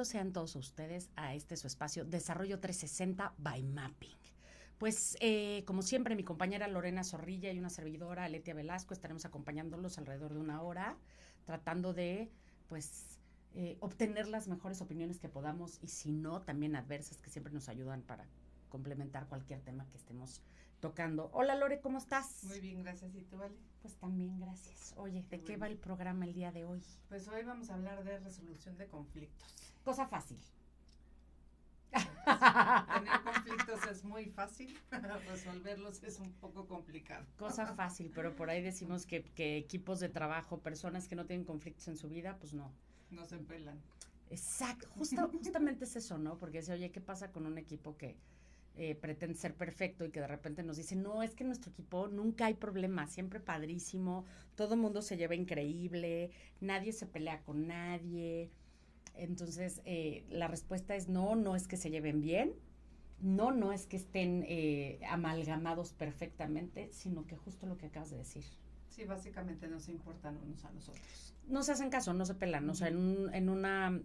Bienvenidos sean todos ustedes a su espacio Desarrollo 360 by Mapping. Pues como siempre, mi compañera Lorena Zorrilla y una servidora, Aletia Velasco, estaremos acompañándolos alrededor de una hora, tratando de obtener las mejores opiniones que podamos y si no, también adversas que siempre nos ayudan para complementar cualquier tema que estemos tocando. Hola Lore, ¿cómo estás? Muy bien, gracias. ¿Y tú, Vale? Pues también, gracias. Oye, ¿de qué va el programa el día de hoy? Pues hoy vamos a hablar de resolución de conflictos. Cosa fácil. Tener conflictos es muy fácil, resolverlos es un poco complicado. Cosa fácil, pero por ahí decimos que equipos de trabajo, personas que no tienen conflictos en su vida, pues no. No se empelan. Exacto, justamente es eso, ¿no? Porque dice, oye, ¿qué pasa con un equipo que pretende ser perfecto y que de repente nos dice, no, es que en nuestro equipo nunca hay problema, siempre padrísimo, todo el mundo se lleva increíble, nadie se pelea con nadie? Entonces, la respuesta es no es que se lleven bien, no es que estén amalgamados perfectamente, sino que justo lo que acabas de decir. Sí, básicamente no se importan unos a los otros. No se hacen caso, no se pelan, o sea, en una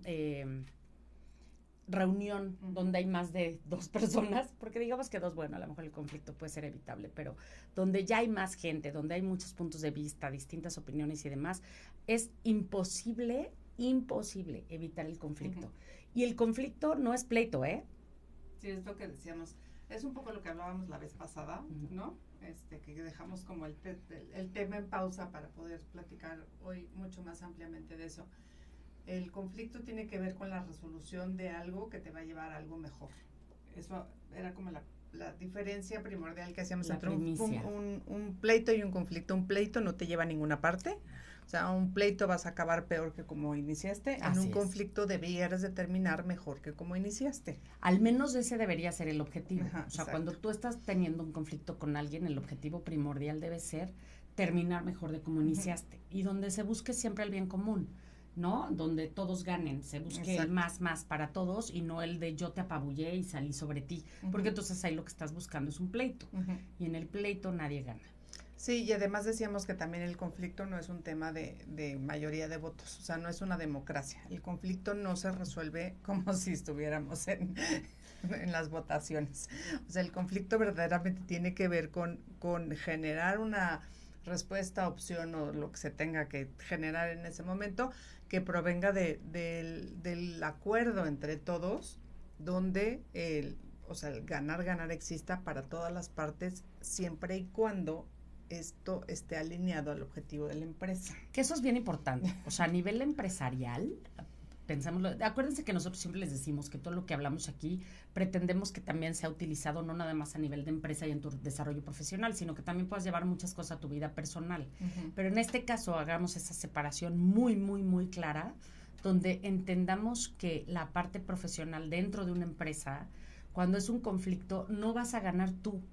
reunión donde hay más de dos personas, porque digamos que dos, bueno, a lo mejor el conflicto puede ser evitable, pero donde ya hay más gente, donde hay muchos puntos de vista, distintas opiniones y demás, es imposible evitar el conflicto. Y el conflicto no es pleito, ¿eh? Sí, es lo que decíamos. Es un poco lo que hablábamos la vez pasada, ¿no? Que dejamos como el tema en pausa para poder platicar hoy mucho más ampliamente de eso. El conflicto tiene que ver con la resolución de algo que te va a llevar a algo mejor. Eso era como la diferencia primordial que hacíamos entre un pleito y un conflicto. Un pleito no te lleva a ninguna parte. O sea, un pleito vas a acabar peor que como iniciaste. En un conflicto deberías de terminar mejor que como iniciaste. Al menos ese debería ser el objetivo. Ajá, o sea, exacto. Cuando tú estás teniendo un conflicto con alguien, el objetivo primordial debe ser terminar mejor de como iniciaste. Y donde se busque siempre el bien común, ¿no? Donde todos ganen, se busque el más para todos y no el de yo te apabullé y salí sobre ti. Porque entonces ahí lo que estás buscando es un pleito. Y en el pleito nadie gana. Sí, y además decíamos que también el conflicto no es un tema de mayoría de votos, o sea, no es una democracia. El conflicto no se resuelve como si estuviéramos en las votaciones. O sea, el conflicto verdaderamente tiene que ver con generar una respuesta, opción o lo que se tenga que generar en ese momento que provenga del acuerdo entre todos, donde el ganar exista para todas las partes siempre y cuando esto esté alineado al objetivo de la empresa. Que eso es bien importante. O sea, a nivel empresarial, pensámoslo, acuérdense que nosotros siempre les decimos que todo lo que hablamos aquí pretendemos que también sea utilizado no nada más a nivel de empresa y en tu desarrollo profesional, sino que también puedas llevar muchas cosas a tu vida personal. Pero en este caso hagamos esa separación muy clara, donde entendamos que la parte profesional dentro de una empresa, cuando es un conflicto, no vas a ganar tú.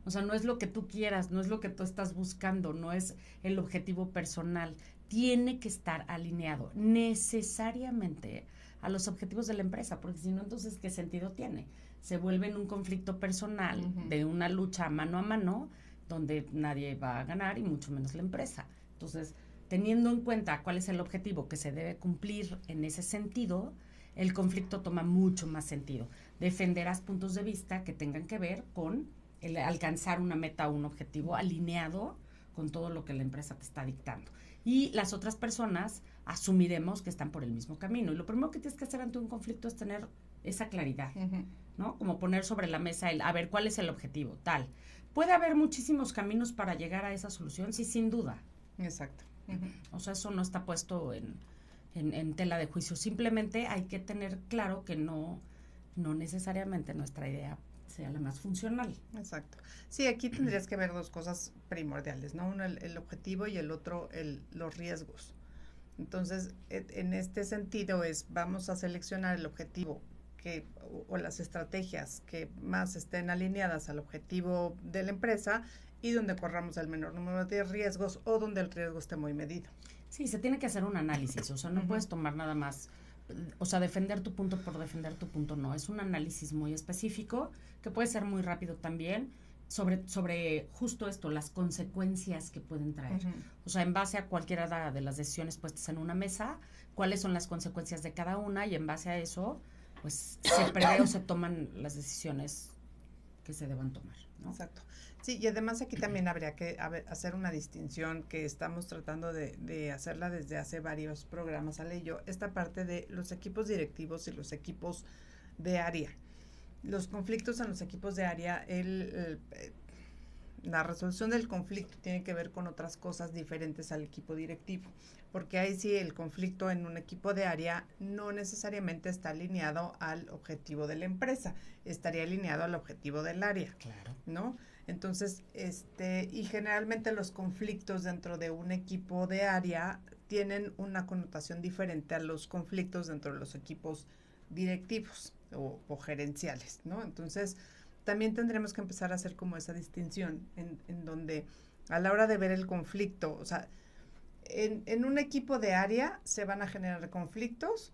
O sea, no es lo que tú quieras, no es lo que tú estás buscando, no es el objetivo personal. Tiene que estar alineado necesariamente a los objetivos de la empresa, porque si no, entonces, ¿qué sentido tiene? Se vuelve en un conflicto personal de una lucha mano a mano, donde nadie va a ganar y mucho menos la empresa. Entonces, teniendo en cuenta cuál es el objetivo que se debe cumplir en ese sentido, el conflicto toma mucho más sentido. Defenderás puntos de vista que tengan que ver con el alcanzar una meta o un objetivo alineado con todo lo que la empresa te está dictando. Y las otras personas asumiremos que están por el mismo camino. Y lo primero que tienes que hacer ante un conflicto es tener esa claridad, ¿no? Como poner sobre la mesa a ver cuál es el objetivo, tal. ¿Puede haber muchísimos caminos para llegar a esa solución? Sí, sin duda. Exacto. O sea, eso no está puesto en tela de juicio. Simplemente hay que tener claro que no necesariamente nuestra idea sea la más funcional. Exacto. Sí, aquí tendrías que ver dos cosas primordiales, ¿no? Uno, el objetivo y el otro, los riesgos. Entonces, en este sentido vamos a seleccionar el objetivo o las estrategias que más estén alineadas al objetivo de la empresa y donde corramos el menor número de riesgos o donde el riesgo esté muy medido. Sí, se tiene que hacer un análisis, o sea, no puedes tomar nada más, o sea, defender tu punto por defender tu punto, no, es un análisis muy específico, que puede ser muy rápido también, sobre justo esto, las consecuencias que pueden traer. O sea, en base a cualquiera de las decisiones puestas en una mesa, cuáles son las consecuencias de cada una y en base a eso, pues se prevé o se toman las decisiones que se deban tomar, ¿no? Exacto. Sí, y además aquí también habría que hacer una distinción que estamos tratando de hacerla desde hace varios programas, Ale y yo, esta parte de los equipos directivos y los equipos de área. Los conflictos en los equipos de área, la resolución del conflicto tiene que ver con otras cosas diferentes al equipo directivo, porque ahí sí el conflicto en un equipo de área no necesariamente está alineado al objetivo de la empresa, estaría alineado al objetivo del área, claro, ¿no? Entonces, y generalmente los conflictos dentro de un equipo de área tienen una connotación diferente a los conflictos dentro de los equipos directivos o gerenciales, ¿no? Entonces, también tendremos que empezar a hacer como esa distinción en donde a la hora de ver el conflicto, o sea, en un equipo de área se van a generar conflictos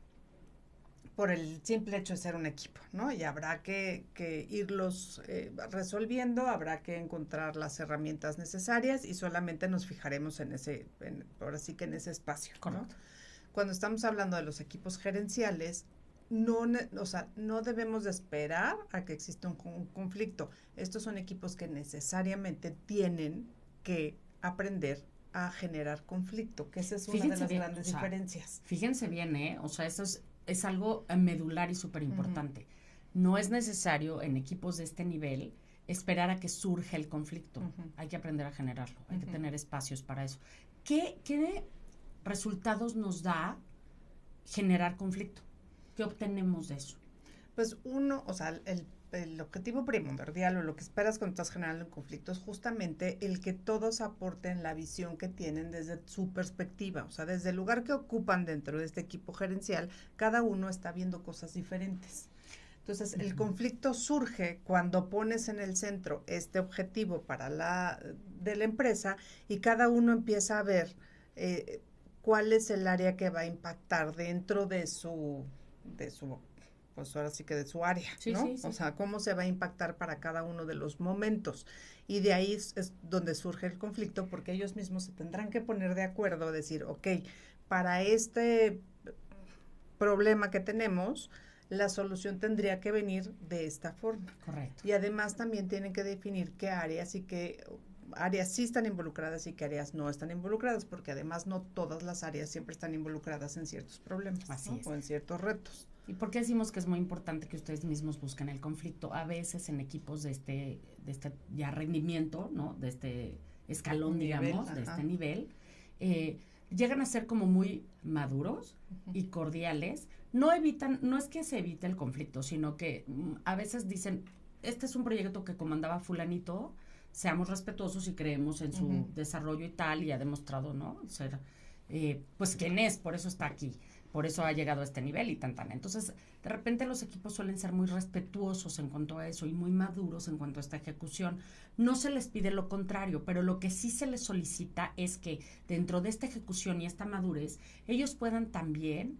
por el simple hecho de ser un equipo, ¿no? Y habrá que irlos resolviendo, habrá que encontrar las herramientas necesarias y solamente nos fijaremos ahora sí que en ese espacio, ¿no? Cuando estamos hablando de los equipos gerenciales, no debemos de esperar a que exista un conflicto. Estos son equipos que necesariamente tienen que aprender a generar conflicto, que esa es una de las grandes diferencias. Fíjense bien, o sea, eso es algo medular y súper importante. No es necesario en equipos de este nivel esperar a que surja el conflicto. Hay que aprender a generarlo, hay que tener espacios para eso. ¿Qué resultados nos da generar conflicto? ¿Qué obtenemos de eso? Pues uno, o sea, el objetivo primordial o lo que esperas cuando estás generando un conflicto es justamente el que todos aporten la visión que tienen desde su perspectiva, o sea, desde el lugar que ocupan dentro de este equipo gerencial, cada uno está viendo cosas diferentes. Entonces, el conflicto surge cuando pones en el centro este objetivo de la empresa y cada uno empieza a ver cuál es el área que va a impactar dentro de su pues ahora sí que de su área, ¿no? Sí. O sea, cómo se va a impactar para cada uno de los momentos. Y de ahí es donde surge el conflicto, porque ellos mismos se tendrán que poner de acuerdo, decir, ok, para este problema que tenemos, la solución tendría que venir de esta forma. Correcto. Y además también tienen que definir qué áreas sí están involucradas y qué áreas no están involucradas, porque además no todas las áreas siempre están involucradas en ciertos problemas, así es, o en ciertos retos. ¿Y por qué decimos que es muy importante que ustedes mismos busquen el conflicto? A veces en equipos de este ya rendimiento, ¿no? De este escalón, digamos, de este nivel, llegan a ser como muy maduros y cordiales. No es que se evite el conflicto, sino que a veces dicen, este es un proyecto que comandaba fulanito, seamos respetuosos y creemos en su desarrollo y tal, y ha demostrado, ¿no? Ser, pues, quién es, por eso está aquí. Por eso ha llegado a este nivel y tan. Entonces, de repente los equipos suelen ser muy respetuosos en cuanto a eso y muy maduros en cuanto a esta ejecución. No se les pide lo contrario, pero lo que sí se les solicita es que dentro de esta ejecución y esta madurez, ellos puedan también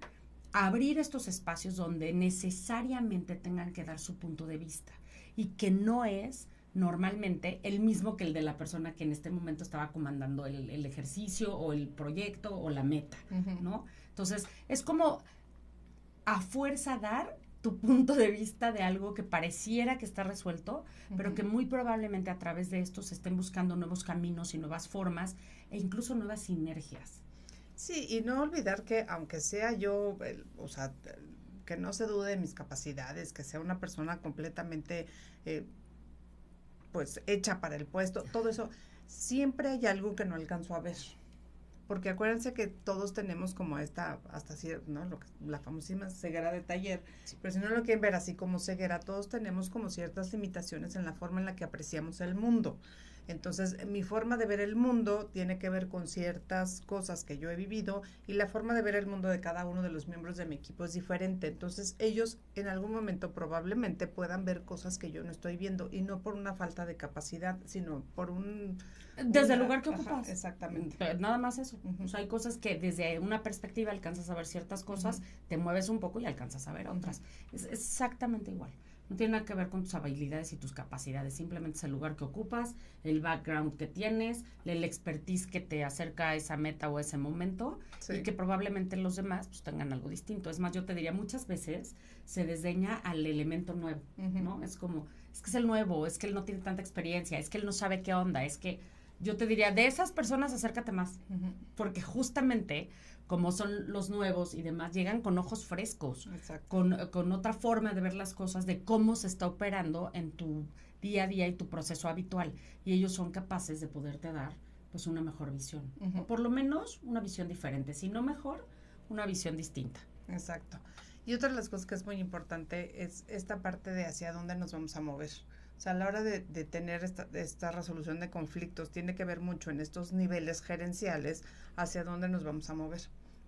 abrir estos espacios donde necesariamente tengan que dar su punto de vista y que no es normalmente el mismo que el de la persona que en este momento estaba comandando el ejercicio o el proyecto o la meta, ¿no? Entonces, es como a fuerza dar tu punto de vista de algo que pareciera que está resuelto, pero que muy probablemente a través de esto se estén buscando nuevos caminos y nuevas formas e incluso nuevas sinergias. Sí, y no olvidar que aunque sea yo, o sea, que no se dude de mis capacidades, que sea una persona completamente pues hecha para el puesto, todo eso, siempre hay algo que no alcanzo a ver. Porque acuérdense que todos tenemos como hasta cierto, ¿no? La famosísima ceguera de taller, sí. Pero si no lo quieren ver así como ceguera, todos tenemos como ciertas limitaciones en la forma en la que apreciamos el mundo. Entonces, mi forma de ver el mundo tiene que ver con ciertas cosas que yo he vivido y la forma de ver el mundo de cada uno de los miembros de mi equipo es diferente. Entonces, ellos en algún momento probablemente puedan ver cosas que yo no estoy viendo y no por una falta de capacidad, sino por desde el lugar que ocupas. Exactamente. Pero nada más eso. O sea, hay cosas que desde una perspectiva alcanzas a ver ciertas cosas, te mueves un poco y alcanzas a ver otras. Es exactamente igual. No tiene nada que ver con tus habilidades y tus capacidades, simplemente es el lugar que ocupas, el background que tienes, el expertise que te acerca a esa meta o a ese momento, Sí. y que probablemente los demás pues tengan algo distinto. Es más, yo te diría, muchas veces se desdeña al elemento nuevo, ¿no? Es como, es que es el nuevo, es que él no tiene tanta experiencia, es que él no sabe qué onda, es que yo te diría, de esas personas acércate más, porque justamente como son los nuevos y demás, llegan con ojos frescos, con otra forma de ver las cosas, de cómo se está operando en tu día a día y tu proceso habitual. Y ellos son capaces de poderte dar pues una mejor visión. O por lo menos una visión diferente, si no mejor, una visión distinta. Exacto. Y otra de las cosas que es muy importante es esta parte de hacia dónde nos vamos a mover. O sea, a la hora de tener esta resolución de conflictos, tiene que ver mucho en estos niveles gerenciales hacia dónde nos vamos a mover.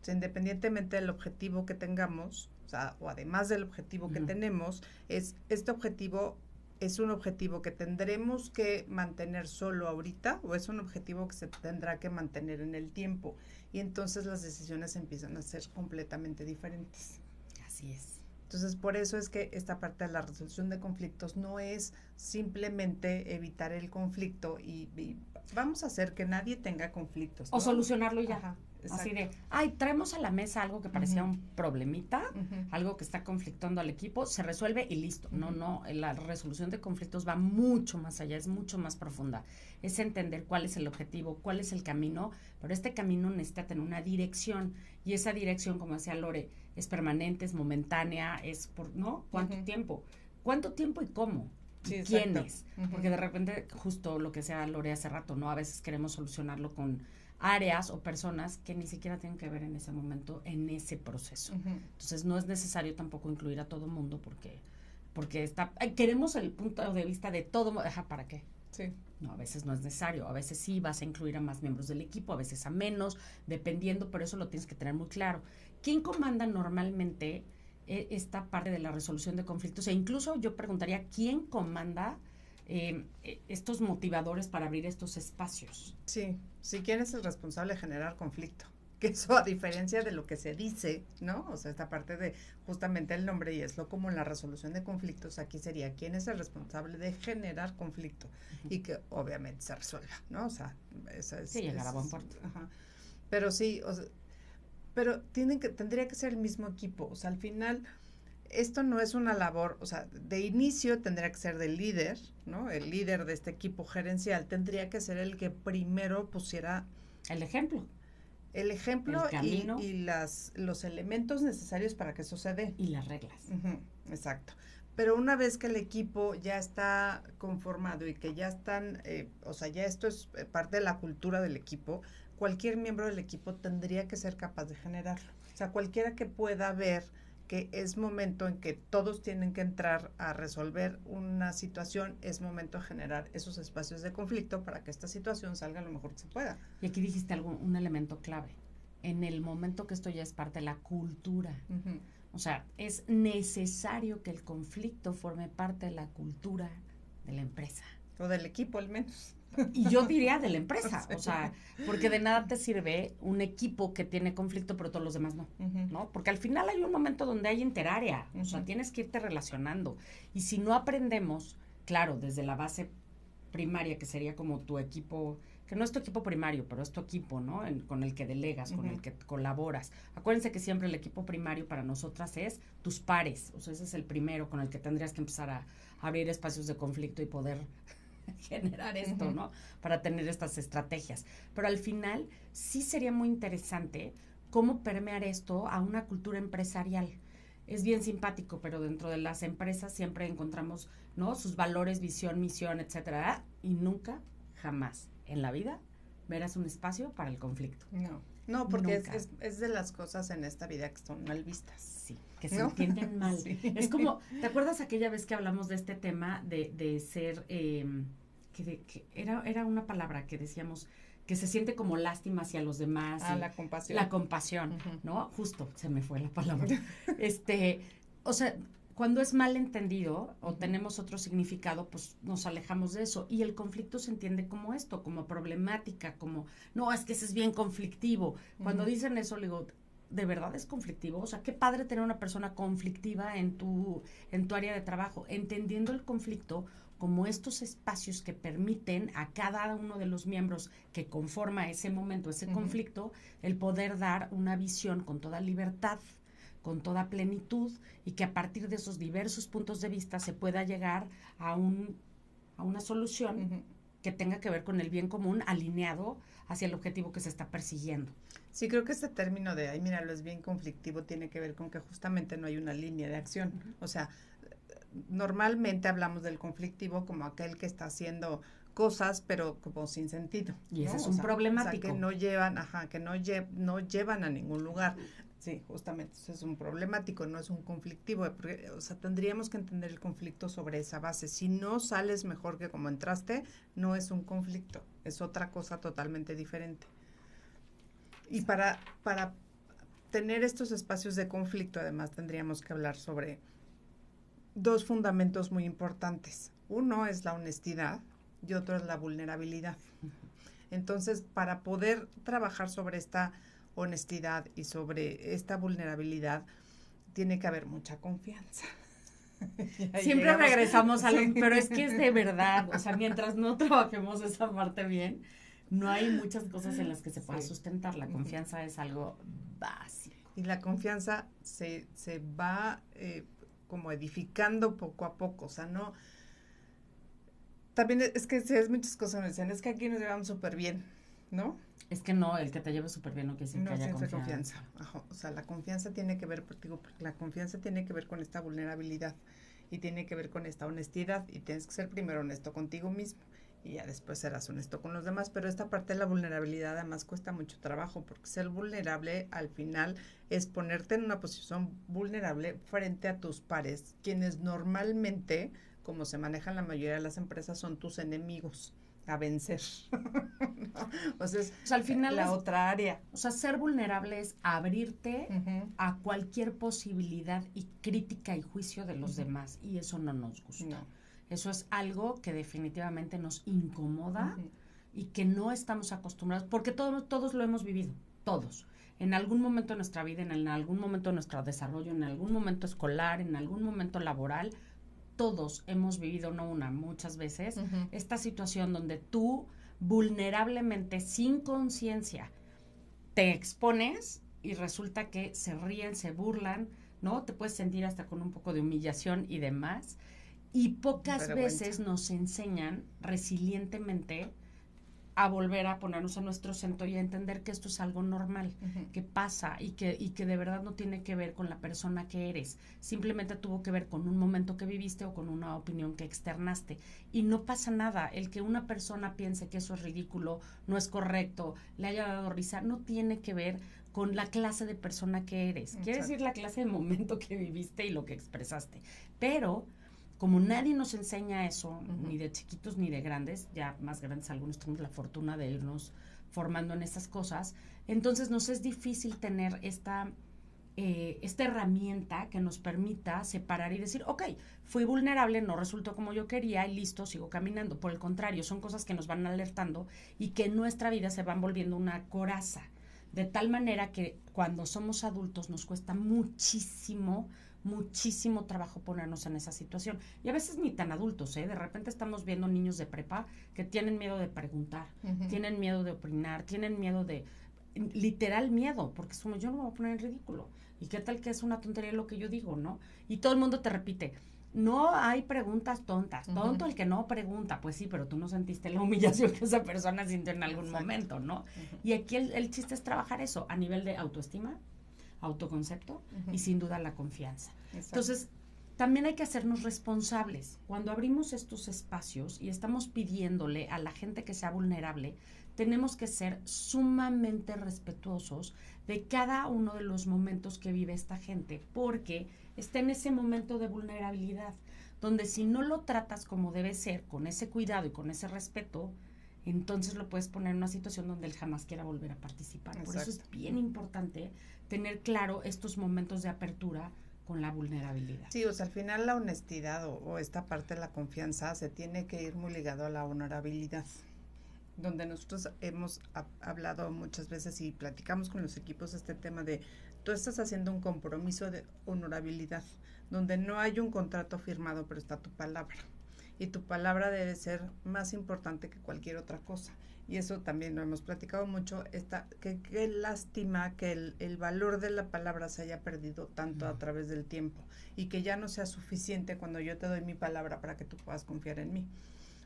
O sea, independientemente del objetivo que tengamos, o sea, o además del objetivo que tenemos, este objetivo es un objetivo que tendremos que mantener solo ahorita o es un objetivo que se tendrá que mantener en el tiempo. Y entonces las decisiones empiezan a ser completamente diferentes. Así es. Entonces, por eso es que esta parte de la resolución de conflictos no es simplemente evitar el conflicto y vamos a hacer que nadie tenga conflictos, ¿no? O solucionarlo ya. Ajá, así de, traemos a la mesa algo que parecía un problemita, algo que está conflictando al equipo, se resuelve y listo. No, la resolución de conflictos va mucho más allá, es mucho más profunda. Es entender cuál es el objetivo, cuál es el camino, pero este camino necesita tener una dirección, y esa dirección, como decía Lore, es permanente, es momentánea, es por, ¿no? ¿Cuánto tiempo? ¿Cuánto tiempo y cómo? Sí, ¿Y quiénes? Porque de repente, justo lo que decía Lore hace rato, ¿no? A veces queremos solucionarlo con áreas o personas que ni siquiera tienen que ver en ese momento, en ese proceso. Entonces, no es necesario tampoco incluir a todo mundo porque queremos el punto de vista de todo, ¿para qué? Sí. No, a veces no es necesario, a veces sí vas a incluir a más miembros del equipo, a veces a menos, dependiendo, pero eso lo tienes que tener muy claro. ¿Quién comanda normalmente esta parte de la resolución de conflictos? E incluso yo preguntaría, ¿quién comanda estos motivadores para abrir estos espacios? Sí, ¿quién es el responsable de generar conflicto? Que eso, a diferencia de lo que se dice, ¿no? O sea, esta parte de justamente el nombre, y es lo como en la resolución de conflictos, aquí sería quién es el responsable de generar conflicto y que obviamente se resuelva, ¿no? O sea, esa es... Sí, llegar a buen puerto. Pero sí, o sea, pero tendría que ser el mismo equipo, o sea, al final esto no es una labor, o sea, de inicio tendría que ser del líder, ¿no? El líder de este equipo gerencial tendría que ser el que primero pusiera el ejemplo, y los elementos necesarios para que eso se dé. Y las reglas. Exacto. Pero una vez que el equipo ya está conformado y que ya están, o sea, ya esto es parte de la cultura del equipo, cualquier miembro del equipo tendría que ser capaz de generarlo. O sea, cualquiera que pueda ver que es momento en que todos tienen que entrar a resolver una situación, es momento de generar esos espacios de conflicto para que esta situación salga lo mejor que se pueda. Y aquí dijiste un elemento clave. En el momento que esto ya es parte de la cultura. O sea, es necesario que el conflicto forme parte de la cultura de la empresa. O del equipo, al menos. Y yo diría de la empresa, o sea, porque de nada te sirve un equipo que tiene conflicto, pero todos los demás no, ¿no? Porque al final hay un momento donde hay interárea, o sea, tienes que irte relacionando. Y si no aprendemos, claro, desde la base primaria, que sería como tu equipo, que no es tu equipo primario, pero es tu equipo, ¿no? Con el que delegas, con el que colaboras. Acuérdense que siempre el equipo primario para nosotras es tus pares, o sea, ese es el primero con el que tendrías que empezar a abrir espacios de conflicto y poder generar esto, ¿no? Para tener estas estrategias. Pero al final sí sería muy interesante cómo permear esto a una cultura empresarial. Es bien simpático, pero dentro de las empresas siempre encontramos, ¿no? Sus valores, visión, misión, etcétera, y nunca, jamás en la vida verás un espacio para el conflicto. No, porque es de las cosas en esta vida que son mal vistas. Sí, que se entienden mal. Sí. Es como, ¿te acuerdas aquella vez que hablamos de este tema de ser, que era una palabra que decíamos, que se siente como lástima hacia los demás? La compasión. La compasión, ¿no? Justo, se me fue la palabra. O sea, cuando es mal entendido o tenemos otro significado, pues nos alejamos de eso. Y el conflicto se entiende como esto, como problemática, como, no, es que ese es bien conflictivo. Cuando dicen eso, le digo, de verdad es conflictivo. O sea, qué padre tener una persona conflictiva en tu área de trabajo, entendiendo el conflicto como estos espacios que permiten a cada uno de los miembros que conforma ese momento, ese conflicto, el poder dar una visión con toda libertad, con toda plenitud, y que a partir de esos diversos puntos de vista se pueda llegar a una solución que tenga que ver con el bien común, alineado hacia el objetivo que se está persiguiendo. Sí, creo que este término de, ay, mira, lo es bien conflictivo, tiene que ver con que justamente no hay una línea de acción. O sea, normalmente hablamos del conflictivo como aquel que está haciendo cosas, pero como sin sentido. Y ese ¿no? es un problemático. O sea, que no llevan, que no llevan a ningún lugar. Sí, justamente, eso es un problemático, no es un conflictivo, porque, o sea, tendríamos que entender el conflicto sobre esa base. Si no sales mejor que como entraste, no es un conflicto, es otra cosa totalmente diferente. Y para tener estos espacios de conflicto, además, tendríamos que hablar sobre dos fundamentos muy importantes. Uno es la honestidad y otro es la vulnerabilidad. Entonces, para poder trabajar sobre esta honestidad y sobre esta vulnerabilidad, tiene que haber mucha confianza. Siempre regresamos a lo, pero es que es de verdad, o sea, mientras no trabajemos esa parte bien, no hay muchas cosas en las que se pueda sustentar. La confianza es algo básico. Y la confianza se va como edificando poco a poco, o sea, no... También es que es muchas cosas me decían, es que aquí nos llevamos súper bien, ¿no? Es que no, el que te lleve súper bien no quiere decir que haya confianza. Ajá, o sea, la confianza tiene que ver, porque la confianza tiene que ver con esta vulnerabilidad y tiene que ver con esta honestidad, y tienes que ser primero honesto contigo mismo y ya después serás honesto con los demás, pero esta parte de la vulnerabilidad además cuesta mucho trabajo, porque ser vulnerable al final es ponerte en una posición vulnerable frente a tus pares, quienes normalmente, como se manejan la mayoría de las empresas, son tus enemigos a vencer. ¿no? O sea, al final la otra área. O sea, ser vulnerable es abrirte a cualquier posibilidad y crítica y juicio de los demás, y eso no nos gusta. No. Eso es algo que definitivamente nos incomoda y que no estamos acostumbrados, porque todos lo hemos vivido, todos. En algún momento de nuestra vida, en algún momento de nuestro desarrollo, en algún momento escolar, en algún momento laboral, todos hemos vivido, no una, muchas veces, esta situación donde tú vulnerablemente, sin conciencia, te expones y resulta que se ríen, se burlan, ¿no? Te puedes sentir hasta con un poco de humillación y demás. Y pocas veces nos enseñan resilientemente a volver a ponernos en nuestro centro y a entender que esto es algo normal, que pasa y que de verdad no tiene que ver con la persona que eres, simplemente tuvo que ver con un momento que viviste o con una opinión que externaste, y no pasa nada. El que una persona piense que eso es ridículo, no es correcto, le haya dado risa, no tiene que ver con la clase de persona que eres. Quiere decir la clase de momento que viviste y lo que expresaste, pero como nadie nos enseña eso, ni de chiquitos ni de grandes, ya más grandes algunos tenemos la fortuna de irnos formando en esas cosas, entonces nos es difícil tener esta herramienta que nos permita separar y decir, ok, fui vulnerable, no resultó como yo quería y listo, sigo caminando. Por el contrario, son cosas que nos van alertando y que en nuestra vida se van volviendo una coraza, de tal manera que cuando somos adultos nos cuesta muchísimo trabajo ponernos en esa situación. Y a veces ni tan adultos, de repente estamos viendo niños de prepa que tienen miedo de preguntar, tienen miedo de opinar, tienen miedo de, literal miedo, porque es como, yo no me voy a poner en ridículo. ¿Y qué tal que es una tontería lo que yo digo, no? Y todo el mundo te repite, no hay preguntas tontas, tonto el que no pregunta. Pues sí, pero tú no sentiste la humillación que esa persona sintió en algún momento, ¿no? Y aquí el chiste es trabajar eso a nivel de autoestima, autoconcepto y sin duda la confianza. Exacto. Entonces, también hay que hacernos responsables. Cuando abrimos estos espacios y estamos pidiéndole a la gente que sea vulnerable, tenemos que ser sumamente respetuosos de cada uno de los momentos que vive esta gente, porque está en ese momento de vulnerabilidad, donde si no lo tratas como debe ser, con ese cuidado y con ese respeto, entonces lo puedes poner en una situación donde él jamás quiera volver a participar. Exacto. Por eso es bien importante tener claro estos momentos de apertura con la vulnerabilidad. Sí, o sea, al final la honestidad o esta parte de la confianza se tiene que ir muy ligado a la honorabilidad. donde nosotros hemos hablado muchas veces y platicamos con los equipos este tema de tú estás haciendo un compromiso de honorabilidad, donde no hay un contrato firmado, pero está tu palabra. Y tu palabra debe ser más importante que cualquier otra cosa. Y eso también lo hemos platicado mucho, qué lástima que el valor de la palabra se haya perdido tanto a través del tiempo y que ya no sea suficiente cuando yo te doy mi palabra para que tú puedas confiar en mí.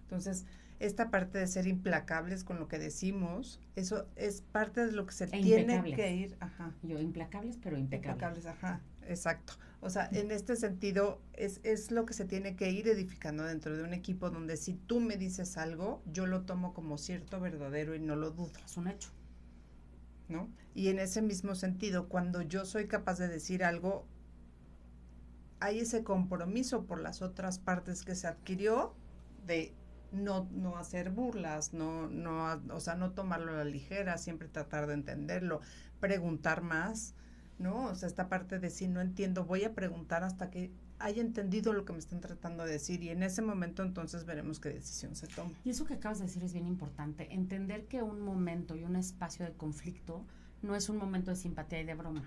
Entonces, esta parte de ser implacables con lo que decimos, eso es parte de lo que se tiene que ir. Ajá. Yo, implacables, pero impecables. Impecables, ajá, exacto. O sea, en este sentido, es lo que se tiene que ir edificando dentro de un equipo donde si tú me dices algo, yo lo tomo como cierto, verdadero y no lo dudo. Es un hecho. ¿No? Y en ese mismo sentido, cuando yo soy capaz de decir algo, hay ese compromiso por las otras partes que se adquirió de no hacer burlas, o sea, no tomarlo a la ligera, siempre tratar de entenderlo, preguntar más, ¿no? O sea, esta parte de si no entiendo, voy a preguntar hasta que haya entendido lo que me están tratando de decir y en ese momento entonces veremos qué decisión se toma. Y eso que acabas de decir es bien importante, entender que un momento y un espacio de conflicto no es un momento de simpatía y de broma,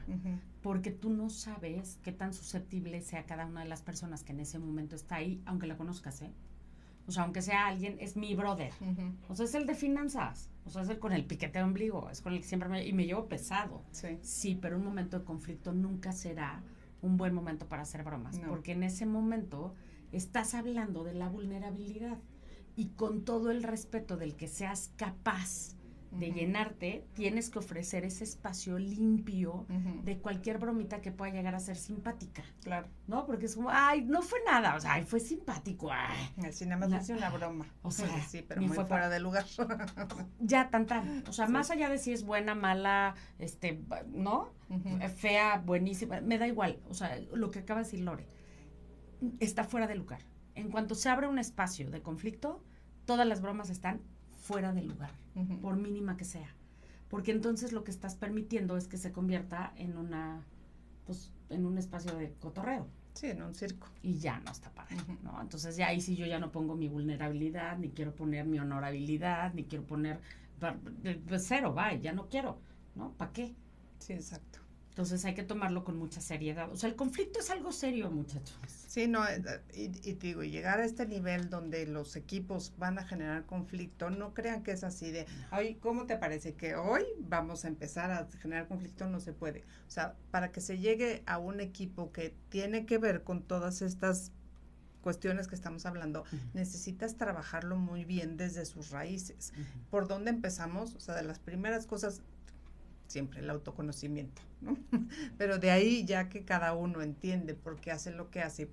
porque tú no sabes qué tan susceptible sea cada una de las personas que en ese momento está ahí, aunque la conozcas, ¿eh? O sea, aunque sea alguien, es mi brother. O sea, es el de finanzas. O sea, es el con el piquete de ombligo. Es con el que siempre y me llevo pesado. Sí, pero un momento de conflicto nunca será un buen momento para hacer bromas. No. Porque en ese momento estás hablando de la vulnerabilidad. Y con todo el respeto del que seas capaz de llenarte, tienes que ofrecer ese espacio limpio de cualquier bromita que pueda llegar a ser simpática. Claro. ¿No? Porque es como, ay, no fue nada, o sea, ay, fue simpático, ay. Así nada más es una broma. O sea, sí, pero muy fuera de lugar. Ya, tan. O sea, más allá de si es buena, mala, ¿no? Fea, buenísima, me da igual. O sea, lo que acaba de decir Lore, está fuera de lugar. En cuanto se abre un espacio de conflicto, todas las bromas están fuera de lugar, por mínima que sea. Porque entonces lo que estás permitiendo es que se convierta en en un espacio de cotorreo. Sí, en un circo. Y ya no está padre, ¿no? Entonces ya ahí sí yo ya no pongo mi vulnerabilidad, ni quiero poner mi honorabilidad, ni quiero poner, pues cero, bye, ya no quiero, ¿no? ¿Para qué? Sí, exacto. Entonces hay que tomarlo con mucha seriedad. O sea, el conflicto es algo serio, muchachos. Sí, no, y digo, llegar a este nivel donde los equipos van a generar conflicto, no crean que es así de, ay, ¿cómo te parece que hoy vamos a empezar a generar conflicto? No se puede. O sea, para que se llegue a un equipo que tiene que ver con todas estas cuestiones que estamos hablando, necesitas trabajarlo muy bien desde sus raíces. ¿Por dónde empezamos? O sea, de las primeras cosas, siempre el autoconocimiento, ¿no? Pero de ahí ya que cada uno entiende por qué hace lo que hace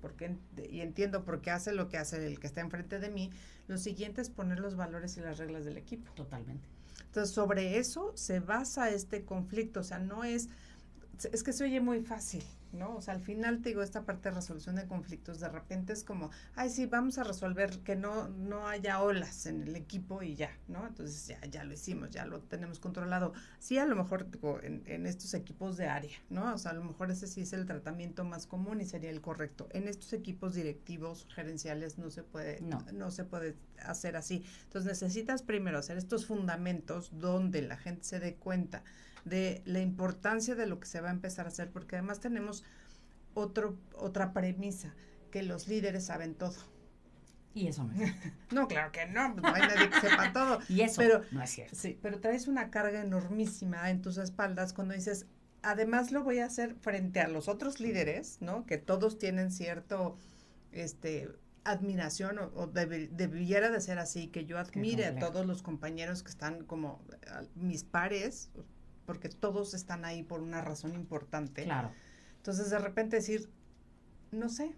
y entiendo por qué hace lo que hace el que está enfrente de mí, lo siguiente es poner los valores y las reglas del equipo. Totalmente. Entonces, sobre eso se basa este conflicto, o sea, no es que se oye muy fácil, ¿no? O sea, al final te digo, esta parte de resolución de conflictos, de repente es como, ay, sí, vamos a resolver que no haya olas en el equipo y ya, ¿no? Entonces ya lo hicimos, ya lo tenemos controlado. Sí, a lo mejor digo, en estos equipos de área, ¿no? O sea, a lo mejor ese sí es el tratamiento más común y sería el correcto. En estos equipos directivos, gerenciales, no se puede hacer así. Entonces necesitas primero hacer estos fundamentos donde la gente se dé cuenta de la importancia de lo que se va a empezar a hacer, porque además tenemos otra premisa, que los líderes saben todo. Y eso no es cierto. No, claro que no, pues no hay nadie que sepa todo. Y eso no es cierto. Sí, pero traes una carga enormísima en tus espaldas cuando dices, además lo voy a hacer frente a los otros líderes, ¿no? Que todos tienen cierto, admiración o debiera de ser así, que yo admire a todos los compañeros que están como mis pares, porque todos están ahí por una razón importante. Claro. Entonces, de repente decir, no sé,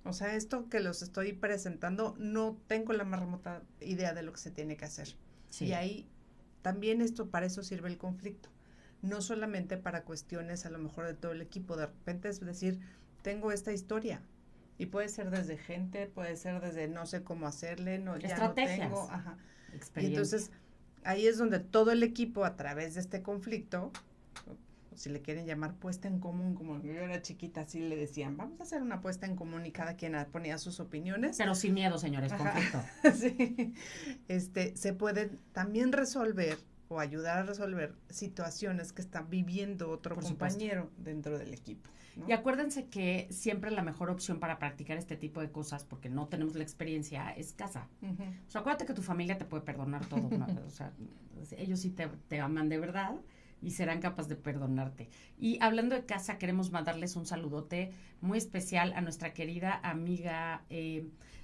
o sea, esto que los estoy presentando, no tengo la más remota idea de lo que se tiene que hacer. Sí. Y ahí, también para eso sirve el conflicto. No solamente para cuestiones, a lo mejor, de todo el equipo. De repente es decir, tengo esta historia. Y puede ser desde gente, puede ser desde no sé cómo hacerle, ya no tengo. Ajá. Y entonces, ahí es donde todo el equipo, a través de este conflicto, si le quieren llamar puesta en común, como yo era chiquita, así le decían, vamos a hacer una puesta en común y cada quien ponía sus opiniones. Pero sin miedo, señores, conflicto. Sí. Se pueden también resolver o ayudar a resolver situaciones que está viviendo otro compañero dentro del equipo, ¿no? Y acuérdense que siempre la mejor opción para practicar este tipo de cosas, porque no tenemos la experiencia, es casa. O sea, acuérdate que tu familia te puede perdonar todo, ¿no? O sea, ellos sí te aman de verdad y serán capaces de perdonarte. Y hablando de casa, queremos mandarles un saludote muy especial a nuestra querida amiga.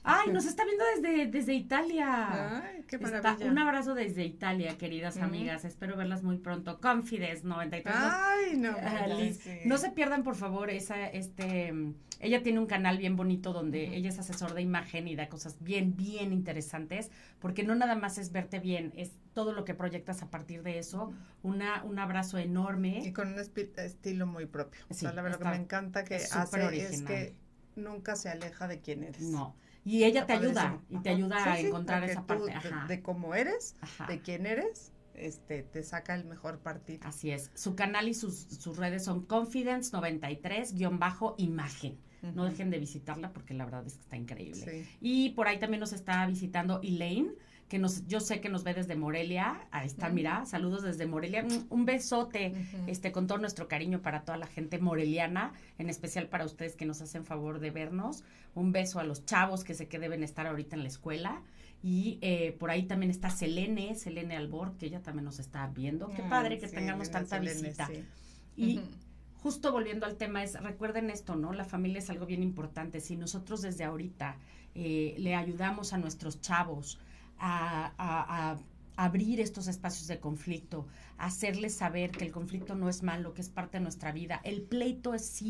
¡Ay, nos está viendo desde Italia! ¡Ay, qué maravilla! Un abrazo desde Italia, queridas amigas. Espero verlas muy pronto. Confidence 93. ¡Ay, no! Liz, sí. No se pierdan, por favor, ella tiene un canal bien bonito donde ella es asesor de imagen y da cosas bien, bien interesantes, porque no nada más es verte bien, es todo lo que proyectas a partir de eso. Un abrazo enorme. Y con un estilo muy propio. Sí, o sea, la verdad que me encanta que hace original. Es que nunca se aleja de quién eres. No. Y ella te ayuda, y te ayuda a encontrar esa parte. De cómo eres, de quién eres, te saca el mejor partido. Así es. Su canal y sus redes son Confidence93-imagen. No dejen de visitarla porque la verdad es que está increíble. Sí. Y por ahí también nos está visitando Elaine, que yo sé que nos ve desde Morelia. Ahí está, mira, saludos desde Morelia. Un besote, con todo nuestro cariño para toda la gente moreliana, en especial para ustedes que nos hacen favor de vernos. Un beso a los chavos que sé que deben estar ahorita en la escuela. Y por ahí también está Selene Albor, que ella también nos está viendo. Qué padre que tengamos tanta Selene, visita. Sí. Y justo volviendo al tema, recuerden esto, ¿no? La familia es algo bien importante. Si nosotros desde ahorita le ayudamos a nuestros chavos a abrir estos espacios de conflicto, a hacerles saber que el conflicto no es malo, que es parte de nuestra vida. El pleito es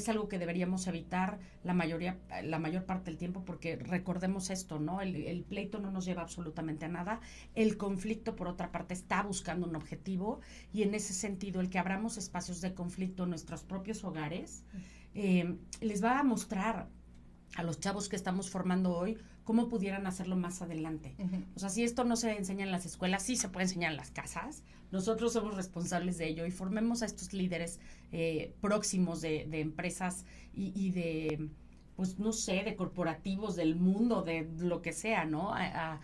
algo que deberíamos evitar la mayor parte del tiempo, porque recordemos esto, ¿no? El pleito no nos lleva absolutamente a nada. El conflicto, por otra parte, está buscando un objetivo, y en ese sentido, el que abramos espacios de conflicto en nuestros propios hogares, les va a mostrar a los chavos que estamos formando hoy cómo pudieran hacerlo más adelante. O sea, si esto no se enseña en las escuelas, sí se puede enseñar en las casas. Nosotros somos responsables de ello y formemos a estos líderes próximos de empresas y de, pues no sé, de corporativos del mundo, de lo que sea, ¿no? A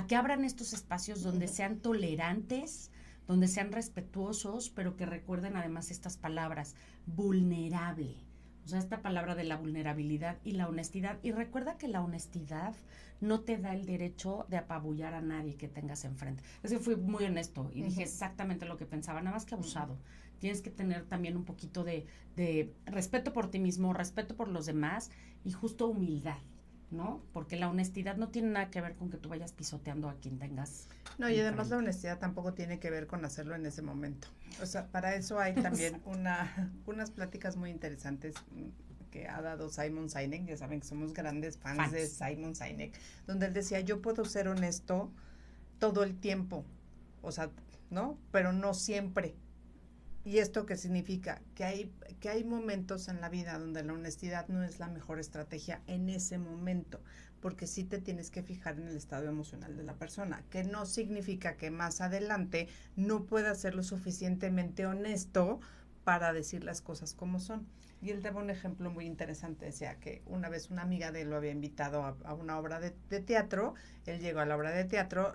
que abran estos espacios donde sean tolerantes, donde sean respetuosos, pero que recuerden además estas palabras: vulnerable. O sea, esta palabra de la vulnerabilidad y la honestidad. Y recuerda que la honestidad no te da el derecho de apabullar a nadie que tengas enfrente. Es que fui muy honesto y dije exactamente lo que pensaba, nada más que abusado. Tienes que tener también un poquito de respeto por ti mismo, respeto por los demás y justo humildad, ¿no? Porque la honestidad no tiene nada que ver con que tú vayas pisoteando a quien tengas. No, y además la honestidad tampoco tiene que ver con hacerlo en ese momento. O sea, para eso hay también unas pláticas muy interesantes que ha dado Simon Sinek. Ya saben que somos grandes fans de Simon Sinek, donde él decía, yo puedo ser honesto todo el tiempo, o sea, ¿no? Pero no siempre. ¿Y esto qué significa? Que hay momentos en la vida donde la honestidad no es la mejor estrategia en ese momento, porque sí te tienes que fijar en el estado emocional de la persona, que no significa que más adelante no pueda ser lo suficientemente honesto para decir las cosas como son. Y él daba un ejemplo muy interesante, decía que una vez una amiga de él lo había invitado a una obra de teatro, él llegó a la obra de teatro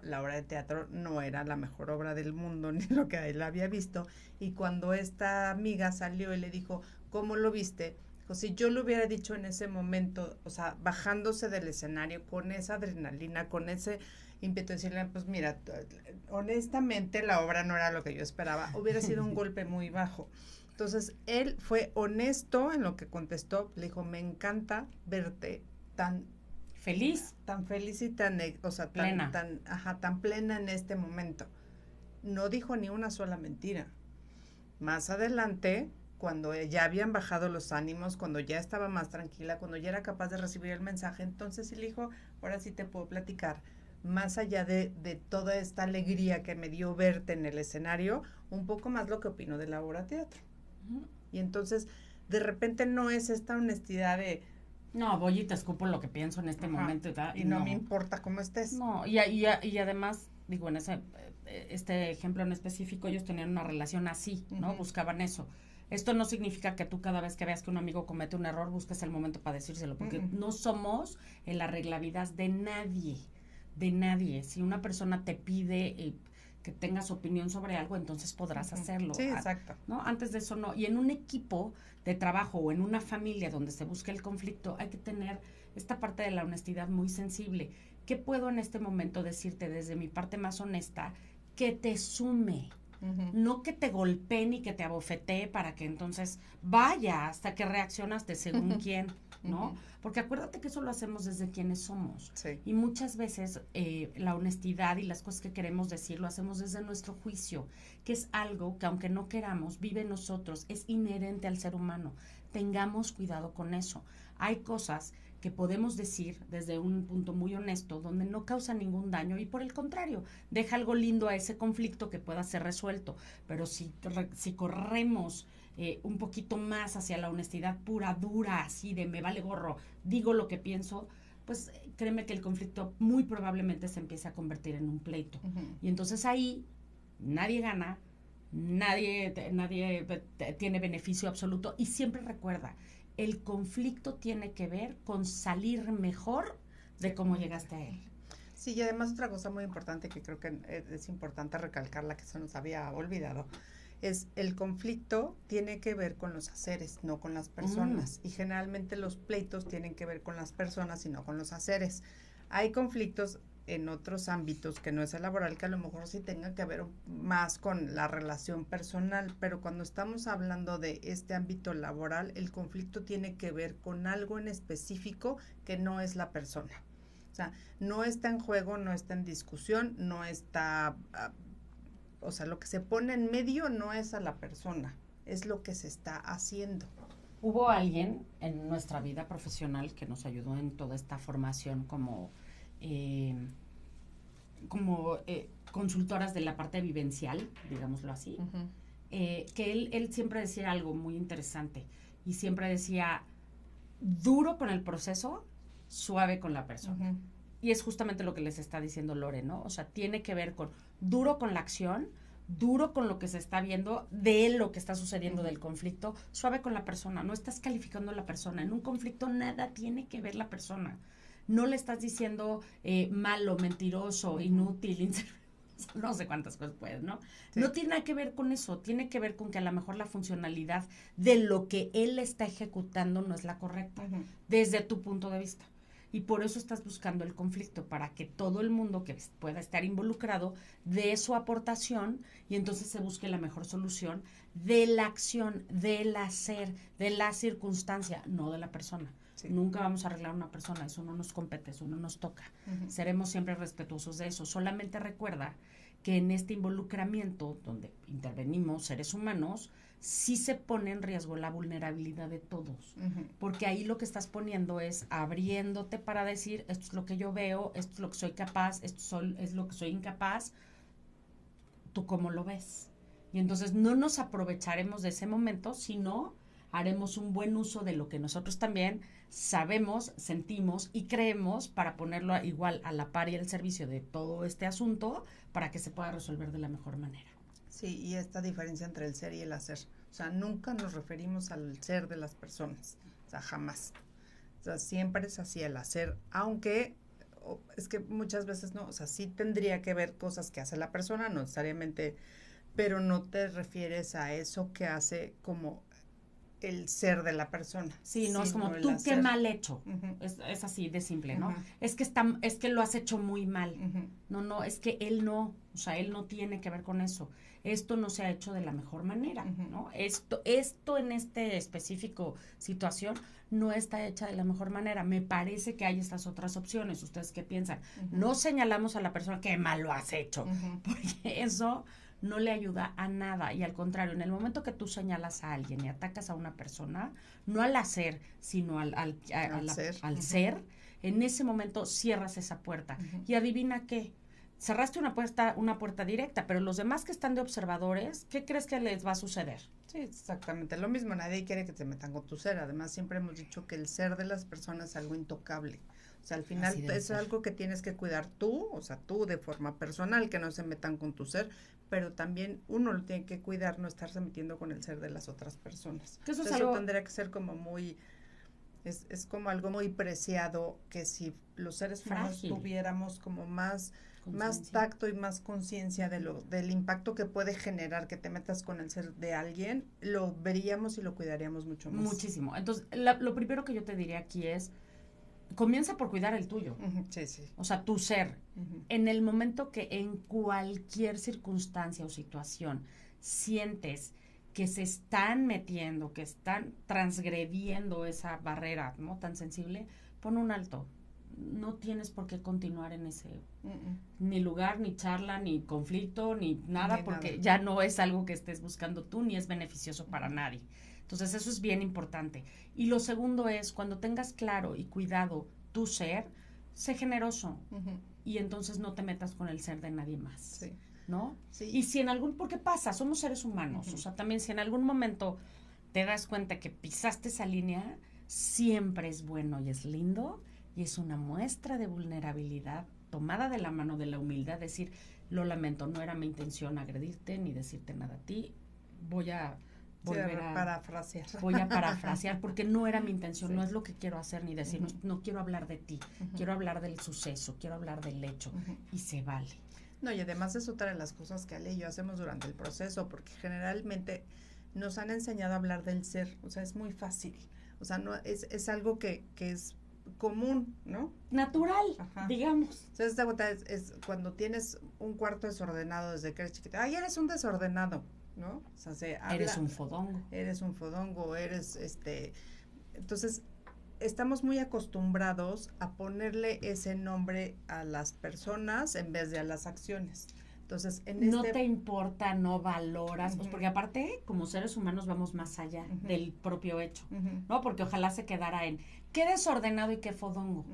no era la mejor obra del mundo, ni lo que él había visto, y cuando esta amiga salió y le dijo, ¿cómo lo viste? Dijo, si yo lo hubiera dicho en ese momento, o sea, bajándose del escenario con esa adrenalina, con ese ímpetu, decirle, pues mira, honestamente la obra no era lo que yo esperaba, hubiera sido un golpe muy bajo. Entonces, él fue honesto en lo que contestó, le dijo, me encanta verte tan feliz y tan, o sea, plena. tan plena en este momento. No dijo ni una sola mentira. Más adelante, cuando ya habían bajado los ánimos, cuando ya estaba más tranquila, cuando ya era capaz de recibir el mensaje, entonces sí le dijo, ahora sí te puedo platicar. Más allá de toda esta alegría que me dio verte en el escenario, un poco más lo que opino de la obra de teatro. Y entonces, de repente no es esta honestidad de... No, voy y te escupo lo que pienso en este momento. Y no me importa cómo estés. No, y además, digo, en este ejemplo en específico, ellos tenían una relación así, ¿no? Ujú. Buscaban eso. Esto no significa que tú cada vez que veas que un amigo comete un error busques el momento para decírselo, porque no somos el arreglavidas de nadie, de nadie. Si una persona te pide que tengas opinión sobre algo, entonces podrás hacerlo, Sí, exacto. ¿no? Antes de eso no. Y en un equipo de trabajo o en una familia donde se busque el conflicto, hay que tener esta parte de la honestidad muy sensible. ¿Qué puedo en este momento decirte desde mi parte más honesta que te sume? No que te golpee ni que te abofetee para que entonces vaya hasta que reaccionas de según quién, ¿no? Porque acuérdate que eso lo hacemos desde quienes somos. Sí. Y muchas veces la honestidad y las cosas que queremos decir lo hacemos desde nuestro juicio, que es algo que aunque no queramos, vive en nosotros, es inherente al ser humano. Tengamos cuidado con eso. Hay cosas que podemos decir desde un punto muy honesto, donde no causa ningún daño y por el contrario, deja algo lindo a ese conflicto que pueda ser resuelto. Pero si corremos un poquito más hacia la honestidad pura, dura, así de me vale gorro, digo lo que pienso, pues créeme que el conflicto muy probablemente se empiece a convertir en un pleito. Y entonces ahí nadie gana, nadie tiene beneficio absoluto y siempre recuerda, el conflicto tiene que ver con salir mejor de cómo llegaste a él. Sí, y además otra cosa muy importante que creo que es importante recalcarla, que se nos había olvidado, es el conflicto tiene que ver con los haceres, no con las personas. Y generalmente los pleitos tienen que ver con las personas y no con los haceres. Hay conflictos en otros ámbitos que no es el laboral, que a lo mejor sí tenga que ver más con la relación personal, pero cuando estamos hablando de este ámbito laboral, el conflicto tiene que ver con algo en específico que no es la persona. O sea, no está en juego, no está en discusión, no está, o sea, lo que se pone en medio no es a la persona, es lo que se está haciendo. Hubo alguien en nuestra vida profesional que nos ayudó en toda esta formación como consultoras de la parte vivencial, digámoslo así, que él siempre decía algo muy interesante y siempre decía, duro con el proceso, suave con la persona. Y es justamente lo que les está diciendo Lore, ¿no? O sea, tiene que ver con duro con la acción, duro con lo que se está viendo, de lo que está sucediendo del conflicto, suave con la persona. No estás calificando a la persona. En un conflicto nada tiene que ver la persona. No le estás diciendo malo, mentiroso, inútil, no sé cuántas cosas puedes, ¿no? Sí. No tiene nada que ver con eso, tiene que ver con que a lo mejor la funcionalidad de lo que él está ejecutando no es la correcta, desde tu punto de vista. Y por eso estás buscando el conflicto, para que todo el mundo que pueda estar involucrado dé su aportación y entonces se busque la mejor solución de la acción, del hacer, de la circunstancia, no de la persona. Sí. Nunca vamos a arreglar a una persona, eso no nos compete, eso no nos toca. Seremos siempre respetuosos de eso. Solamente recuerda que en este involucramiento, donde intervenimos seres humanos, sí se pone en riesgo la vulnerabilidad de todos, porque ahí lo que estás poniendo es abriéndote para decir, esto es lo que yo veo, esto es lo que soy capaz, esto es lo que soy incapaz, ¿tú cómo lo ves? Y entonces no nos aprovecharemos de ese momento, sino haremos un buen uso de lo que nosotros también sabemos, sentimos y creemos para ponerlo igual a la par y al servicio de todo este asunto para que se pueda resolver de la mejor manera. Sí, y esta diferencia entre el ser y el hacer. O sea, nunca nos referimos al ser de las personas. O sea, jamás. O sea, siempre es así el hacer, aunque es que muchas veces no. O sea, sí tendría que ver cosas que hace la persona, no necesariamente, pero no te refieres a eso que hace como el ser de la persona. Sí, no es como tú qué mal hecho. Es así de simple, ¿no? Es que lo has hecho muy mal. No, es que él no, o sea, él no tiene que ver con eso. Esto no se ha hecho de la mejor manera, ¿no? Esto en este específico situación no está hecha de la mejor manera. Me parece que hay estas otras opciones. ¿Ustedes qué piensan? No señalamos a la persona qué mal lo has hecho, porque eso no le ayuda a nada, y al contrario, en el momento que tú señalas a alguien y atacas a una persona, no al hacer, sino al ser, en ese momento cierras esa puerta. Y adivina qué, cerraste una puerta directa, pero los demás que están de observadores, ¿qué crees que les va a suceder? Sí, exactamente lo mismo, nadie quiere que te metan con tu ser. Además, siempre hemos dicho que el ser de las personas es algo intocable. O O sea, al final es algo que tienes que cuidar tú, o sea, tú de forma personal, que no se metan con tu ser, pero también uno lo tiene que cuidar, no estarse metiendo con el ser de las otras personas. Que eso es Eso algo... tendría que ser como muy, es como algo muy preciado, que si los seres humanos tuviéramos como más tacto y más conciencia del impacto que puede generar que te metas con el ser de alguien, lo veríamos y lo cuidaríamos mucho más. Muchísimo. Entonces, lo primero que yo te diría aquí es, comienza por cuidar el tuyo. Sí, sí. O sea, tu ser. En el momento que en cualquier circunstancia o situación sientes que se están metiendo, que están transgrediendo esa barrera, ¿no?, tan sensible, pon un alto. No tienes por qué continuar en ese ni lugar, ni charla, ni conflicto, ni nada, porque ya no es algo que estés buscando tú, ni es beneficioso para nadie. Entonces, eso es bien importante. Y lo segundo es, cuando tengas claro y cuidado tu ser, sé generoso. Y entonces no te metas con el ser de nadie más. Sí. ¿No? Sí. Y si porque pasa, somos seres humanos. O sea, también si en algún momento te das cuenta que pisaste esa línea, siempre es bueno y es lindo, y es una muestra de vulnerabilidad tomada de la mano de la humildad, decir, lo lamento, no era mi intención agredirte ni decirte nada a ti, voy a volver a parafrasear. Voy a parafrasear porque no era mi intención, no es lo que quiero hacer ni decir, no quiero hablar de ti, quiero hablar del suceso, quiero hablar del hecho, y se vale. No, y además es otra de las cosas que Ale y yo hacemos durante el proceso, porque generalmente nos han enseñado a hablar del ser, o sea, es muy fácil, o sea, no es algo que es común, ¿no? Natural, digamos. O sea, esta gota es cuando tienes un cuarto desordenado desde que eres chiquita, ay, eres un desordenado, ¿no? O sea, eres un fodongo. Eres un fodongo, entonces, estamos muy acostumbrados a ponerle ese nombre a las personas en vez de a las acciones. Entonces, no te importa, no valoras, pues porque aparte, como seres humanos vamos más allá del propio hecho, ¿no? Porque ojalá se quedara en qué desordenado y qué fodongo.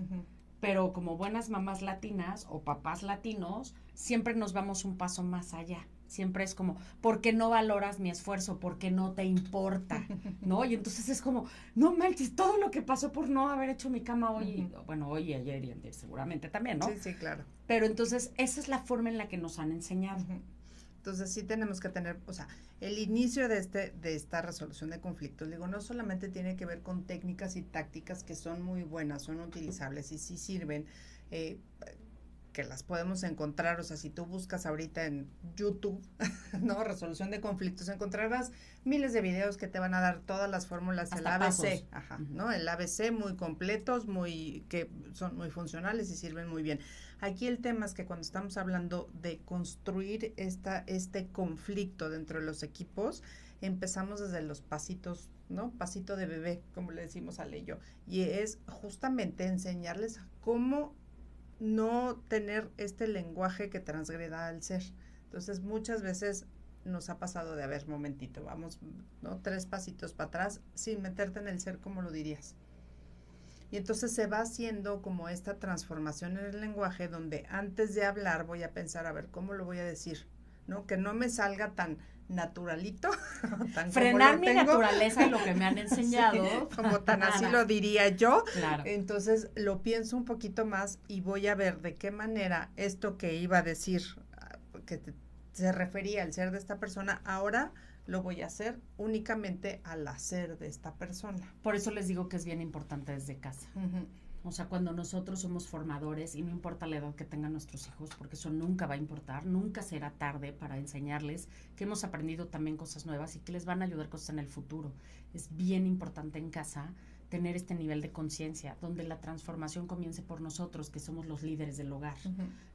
Pero como buenas mamás latinas o papás latinos, siempre nos vamos un paso más allá. Siempre es como, ¿por qué no valoras mi esfuerzo? ¿Por qué no te importa? ¿No? Y entonces es como, no manches, todo lo que pasó por no haber hecho mi cama hoy, bueno, hoy y ayer y antes seguramente también, ¿no? Sí, sí, claro. Pero entonces esa es la forma en la que nos han enseñado. Entonces sí tenemos que tener, o sea, el inicio de esta resolución de conflictos, digo, no solamente tiene que ver con técnicas y tácticas que son muy buenas, son utilizables y sí sirven, que las podemos encontrar, o sea, si tú buscas ahorita en YouTube, ¿no? Resolución de conflictos, encontrarás miles de videos que te van a dar todas las fórmulas, el ABC, ¿no? El ABC muy completos, que son muy funcionales y sirven muy bien. Aquí el tema es que cuando estamos hablando de construir este conflicto dentro de los equipos, empezamos desde los pasitos, ¿no? Pasito de bebé, como le decimos a Leyo, y es justamente enseñarles a cómo no tener este lenguaje que transgreda al ser. Entonces, muchas veces nos ha pasado de, a ver, momentito, vamos, ¿no? 3 pasitos para atrás, sin meterte en el ser, ¿cómo lo dirías? Y entonces se va haciendo como esta transformación en el lenguaje, donde antes de hablar voy a pensar, a ver, ¿cómo lo voy a decir? ¿No? Que no me salga tan naturalito. Tan frenar mi naturaleza y lo que me han enseñado. Sí, como tan así lo diría yo. Claro. Entonces lo pienso un poquito más y voy a ver de qué manera esto que iba a decir, que se refería al ser de esta persona, ahora lo voy a hacer únicamente al hacer de esta persona. Por eso les digo que es bien importante desde casa. O sea, cuando nosotros somos formadores, y no importa la edad que tengan nuestros hijos, porque eso nunca va a importar, nunca será tarde para enseñarles que hemos aprendido también cosas nuevas y que les van a ayudar cosas en el futuro. Es bien importante en casa tener este nivel de conciencia, donde la transformación comience por nosotros, que somos los líderes del hogar.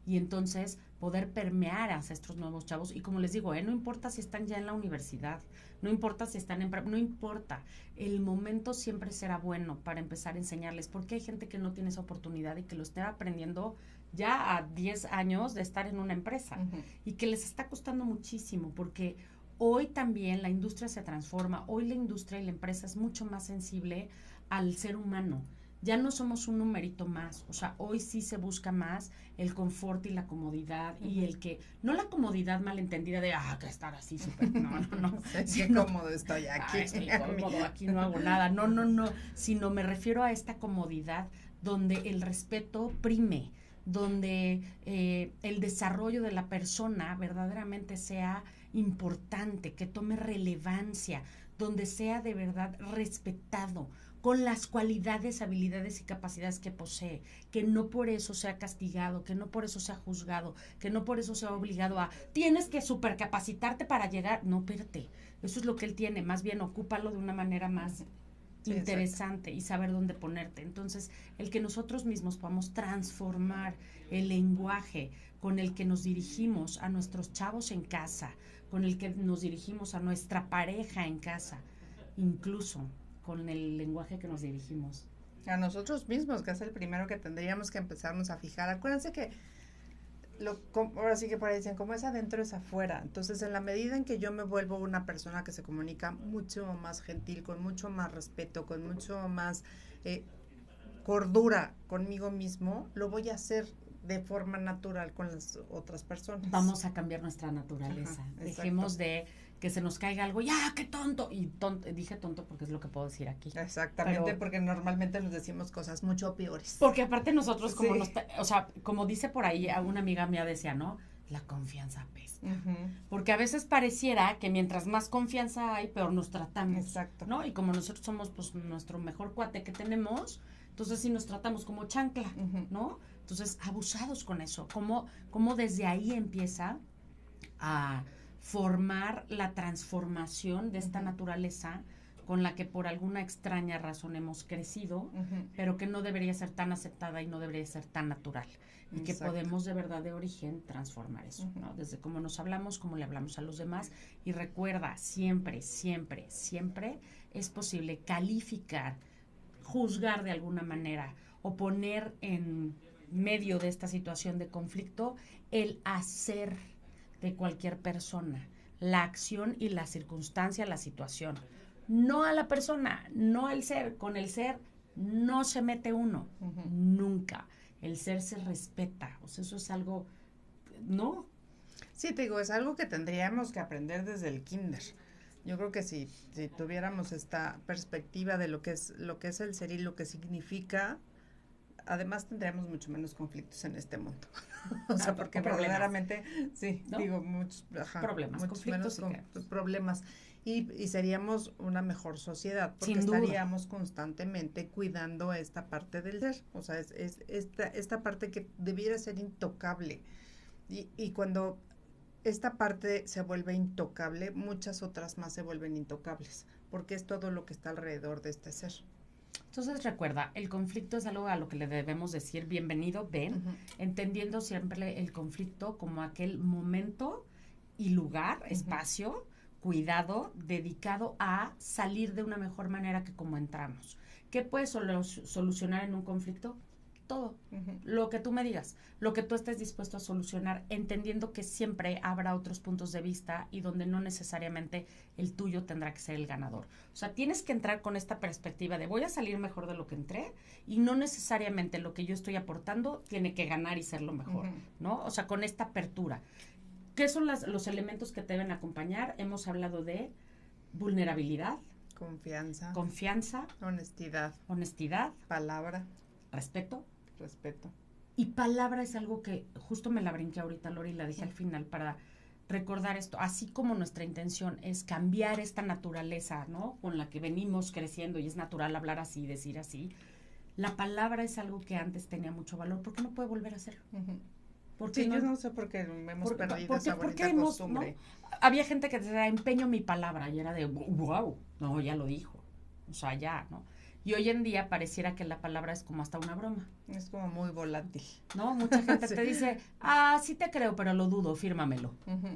Y entonces poder permear hacia estos nuevos chavos. Y como les digo, no importa si están ya en la universidad, no importa si están no importa. El momento siempre será bueno para empezar a enseñarles, porque hay gente que no tiene esa oportunidad y que lo está aprendiendo ya a 10 años de estar en una empresa y que les está costando muchísimo, porque hoy también la industria se transforma, hoy la industria y la empresa es mucho más sensible al ser humano. Ya no somos un numerito más, o sea, hoy sí se busca más el confort y la comodidad y el que, no la comodidad malentendida de, que estar así súper, no. Qué cómodo estoy aquí. Estoy cómodo, aquí no hago nada, no, sino me refiero a esta comodidad donde el respeto prime, donde el desarrollo de la persona verdaderamente sea importante, que tome relevancia, donde sea de verdad respetado, con las cualidades, habilidades y capacidades que posee, que no por eso sea castigado, que no por eso sea juzgado, que no por eso sea obligado a, tienes que supercapacitarte para llegar, no, espérate, eso es lo que él tiene, más bien ocúpalo de una manera más interesante y saber dónde ponerte. Entonces, el que nosotros mismos podamos transformar el lenguaje con el que nos dirigimos a nuestros chavos en casa, con el que nos dirigimos a nuestra pareja en casa, incluso con el lenguaje que nos dirigimos a nosotros mismos, que es el primero que tendríamos que empezarnos a fijar. Acuérdense que ahora sí que por ahí dicen, como es adentro es afuera. Entonces, en la medida en que yo me vuelvo una persona que se comunica mucho más gentil, con mucho más respeto, con mucho más cordura conmigo mismo, lo voy a hacer de forma natural con las otras personas. Vamos a cambiar nuestra naturaleza. Ajá, dejemos de que se nos caiga algo, ¡ya, qué tonto! Y dije tonto porque es lo que puedo decir aquí. Exactamente, pero, porque normalmente nos decimos cosas mucho peores. Porque aparte nosotros, como o sea, como dice por ahí, a una amiga mía decía, ¿no? La confianza apesta. Porque a veces pareciera que mientras más confianza hay, peor nos tratamos. Exacto. ¿No? Y como nosotros somos, pues, nuestro mejor cuate que tenemos, entonces sí nos tratamos como chancla, ¿no? Entonces, abusados con eso. ¿Cómo desde ahí empieza a formar la transformación de esta naturaleza con la que por alguna extraña razón hemos crecido, pero que no debería ser tan aceptada y no debería ser tan natural? Y que podemos de verdad de origen transformar eso, ¿no? Desde cómo nos hablamos, cómo le hablamos a los demás. Y recuerda, siempre, siempre, siempre es posible calificar, juzgar de alguna manera o poner en medio de esta situación de conflicto el hacer de cualquier persona, la acción y la circunstancia, la situación. No a la persona, no al ser. Con el ser no se mete uno, nunca. El ser se respeta, o sea, eso es algo, ¿no? Sí, te digo, es algo que tendríamos que aprender desde el kinder. Yo creo que si tuviéramos esta perspectiva de lo que es el ser y lo que significa, además tendríamos mucho menos conflictos en este mundo. O sea, porque verdaderamente, sí, ¿no? Digo, muchos problemas, muchos menos problemas. Y seríamos una mejor sociedad, porque estaríamos constantemente cuidando esta parte del ser. O sea, es esta parte que debiera ser intocable. Y cuando esta parte se vuelve intocable, muchas otras más se vuelven intocables, porque es todo lo que está alrededor de este ser. Entonces recuerda, el conflicto es algo a lo que le debemos decir bienvenido, ven, entendiendo siempre el conflicto como aquel momento y lugar, espacio, cuidado, dedicado a salir de una mejor manera que como entramos. ¿Qué puedes solucionar en un conflicto? Todo, lo que tú me digas, lo que tú estés dispuesto a solucionar, entendiendo que siempre habrá otros puntos de vista y donde no necesariamente el tuyo tendrá que ser el ganador. O sea, tienes que entrar con esta perspectiva de voy a salir mejor de lo que entré y no necesariamente lo que yo estoy aportando tiene que ganar y ser lo mejor, ¿no? O sea, con esta apertura. ¿Qué son los elementos que te deben acompañar? Hemos hablado de vulnerabilidad, confianza, honestidad, palabra, respeto. Y palabra es algo que justo me la brinqué ahorita, Lori, y la dije al final para recordar esto. Así como nuestra intención es cambiar esta naturaleza, ¿no? Con la que venimos creciendo y es natural hablar así, decir así. La palabra es algo que antes tenía mucho valor. ¿Por qué no puede volver a ser? Sí, yo no sé por qué hemos perdido esa bonita costumbre. ¿No? Había gente que decía, empeño mi palabra, y era de, wow, no, ya lo dijo. O sea, ya, ¿no? Y hoy en día pareciera que la palabra es como hasta una broma. Es como muy volátil. ¿No? Mucha gente te dice, sí te creo, pero lo dudo, fírmamelo.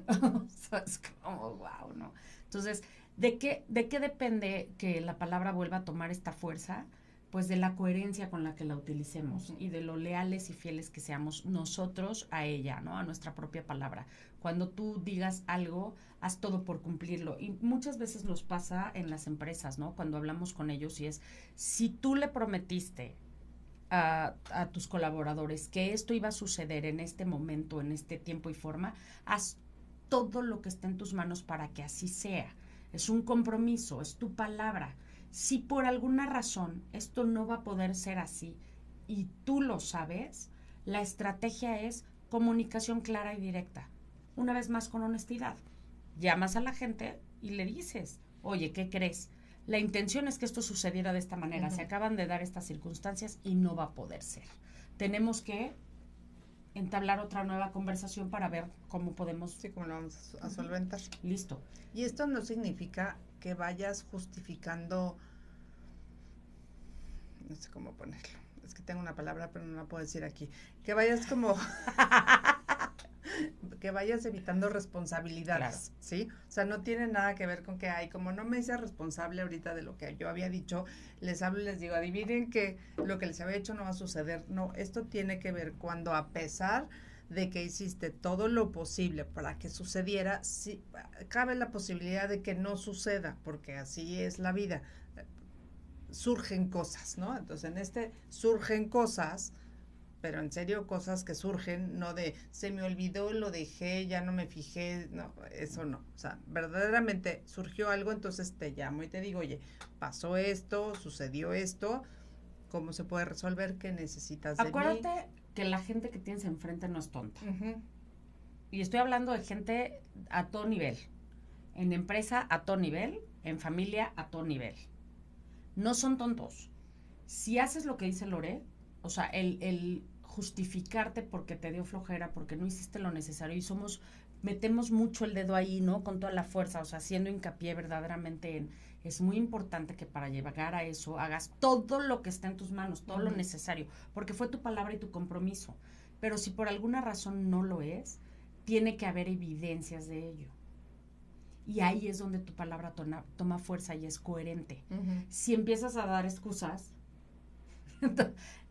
O sea, es como, wow, ¿no? Entonces, ¿de qué depende que la palabra vuelva a tomar esta fuerza? Pues de la coherencia con la que la utilicemos y de lo leales y fieles que seamos nosotros a ella, ¿no? A nuestra propia palabra. Cuando tú digas algo, haz todo por cumplirlo. Y muchas veces nos pasa en las empresas, ¿no? Cuando hablamos con ellos y es, si tú le prometiste a tus colaboradores que esto iba a suceder en este momento, en este tiempo y forma, haz todo lo que esté en tus manos para que así sea. Es un compromiso, es tu palabra. Si por alguna razón esto no va a poder ser así y tú lo sabes, la estrategia es comunicación clara y directa. Una vez más, con honestidad. Llamas a la gente y le dices, oye, ¿qué crees? La intención es que esto sucediera de esta manera. Se acaban de dar estas circunstancias y no va a poder ser. Tenemos que entablar otra nueva conversación para ver cómo podemos... Sí, cómo lo vamos a solventar. Listo. Y esto no significa que vayas justificando, no sé cómo ponerlo, es que tengo una palabra pero no la puedo decir aquí, que vayas como... que vayas evitando responsabilidades, claro. ¿Sí? O sea, no tiene nada que ver con que, ay, como no me hice responsable ahorita de lo que yo había dicho, les hablo y les digo, adivinen que lo que les había hecho no va a suceder. No, esto tiene que ver cuando, a pesar de que hiciste todo lo posible para que sucediera, sí, cabe la posibilidad de que no suceda, porque así es la vida. Surgen cosas, ¿no? Entonces, en surgen cosas, pero en serio cosas que surgen, no de se me olvidó, lo dejé, ya no me fijé, no, eso no. O sea, verdaderamente surgió algo, entonces te llamo y te digo, oye, pasó esto, sucedió esto, ¿cómo se puede resolver? ¿Qué necesitas de mí? Acuérdate que la gente que tienes enfrente no es tonta. Y estoy hablando de gente a todo nivel. En empresa a todo nivel, en familia a todo nivel. No son tontos. Si haces lo que dice Lore, o sea, el justificarte porque te dio flojera, porque no hiciste lo necesario y metemos mucho el dedo ahí, ¿no? Con toda la fuerza, o sea, haciendo hincapié verdaderamente en, es muy importante que para llegar a eso hagas todo lo que está en tus manos, todo lo necesario, porque fue tu palabra y tu compromiso. Pero si por alguna razón no lo es, tiene que haber evidencias de ello. Y ahí es donde tu palabra toma fuerza y es coherente. Si empiezas a dar excusas,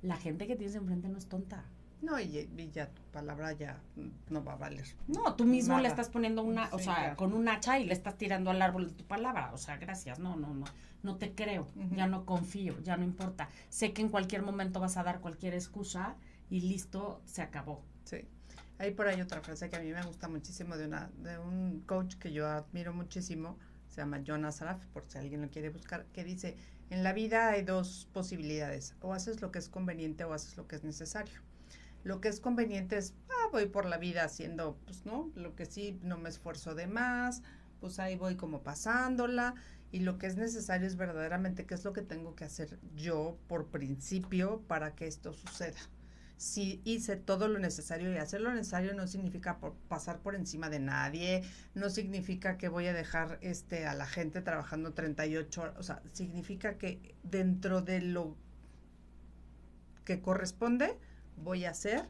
la gente que tienes enfrente no es tonta. No, y ya tu palabra ya no va a valer. No, tú mismo le estás poniendo una, o sea, claro, con un hacha y le estás tirando al árbol de tu palabra. O sea, gracias, no te creo, ya no confío, ya no importa. Sé que en cualquier momento vas a dar cualquier excusa y listo, se acabó. Sí. Hay por ahí otra frase que a mí me gusta muchísimo de un coach que yo admiro muchísimo, se llama John Assaraf, por si alguien lo quiere buscar, que dice, en la vida hay dos posibilidades, o haces lo que es conveniente o haces lo que es necesario. Lo que es conveniente es, voy por la vida haciendo, pues, ¿no? Lo que sí, no me esfuerzo de más, pues ahí voy como pasándola, y lo que es necesario es verdaderamente qué es lo que tengo que hacer yo por principio para que esto suceda. Si hice todo lo necesario, y hacer lo necesario no significa pasar por encima de nadie, no significa que voy a dejar a la gente trabajando 38 horas, o sea, significa que dentro de lo que corresponde voy a hacer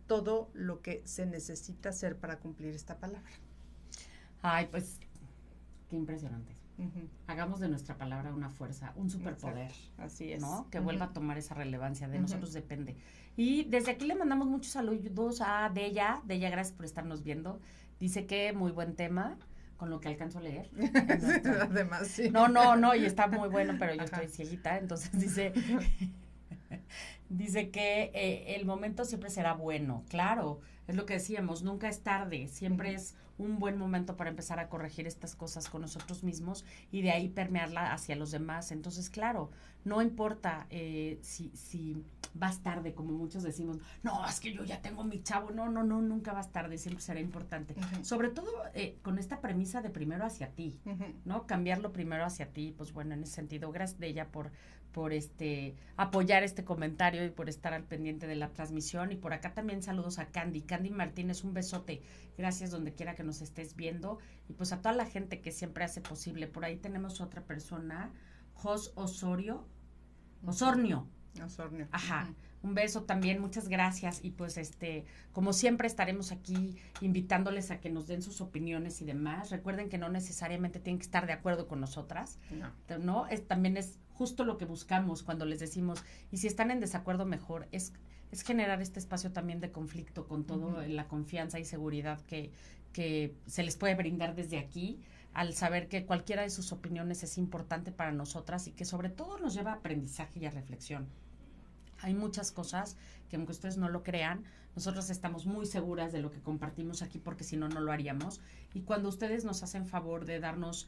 todo lo que se necesita hacer para cumplir esta palabra. Ay, pues, qué impresionante. Hagamos de nuestra palabra una fuerza, un superpoder. Exacto. Así es. ¿No? Que vuelva a tomar esa relevancia, de nosotros depende. Y desde aquí le mandamos muchos saludos a Della, gracias por estarnos viendo. Dice que muy buen tema, con lo que alcanzo a leer. Además, sí. No, y está muy bueno, pero yo estoy cieguita, entonces dice que el momento siempre será bueno, claro, es lo que decíamos, nunca es tarde, siempre es un buen momento para empezar a corregir estas cosas con nosotros mismos y de ahí permearla hacia los demás. Entonces, claro, no importa si vas tarde, como muchos decimos, no, es que yo ya tengo mi chavo, no, nunca vas tarde, siempre será importante. Sobre todo con esta premisa de primero hacia ti, ¿no? Cambiarlo primero hacia ti, pues bueno, en ese sentido, gracias de ella por apoyar este comentario y por estar al pendiente de la transmisión. Y por acá también saludos a Candy Martínez, un besote, gracias donde quiera que nos estés viendo, y pues a toda la gente que siempre hace posible. Por ahí tenemos otra persona, Jos Osornio. Ajá. Un beso también, muchas gracias. Y pues como siempre estaremos aquí invitándoles a que nos den sus opiniones y demás. Recuerden que no necesariamente tienen que estar de acuerdo con nosotras, ¿no? También es justo lo que buscamos cuando les decimos, y si están en desacuerdo mejor, es generar este espacio también de conflicto con todo la confianza y seguridad que se les puede brindar desde aquí, al saber que cualquiera de sus opiniones es importante para nosotras y que sobre todo nos lleva a aprendizaje y a reflexión. Hay muchas cosas que, aunque ustedes no lo crean, nosotros estamos muy seguras de lo que compartimos aquí, porque si no, no lo haríamos. Y cuando ustedes nos hacen favor de darnos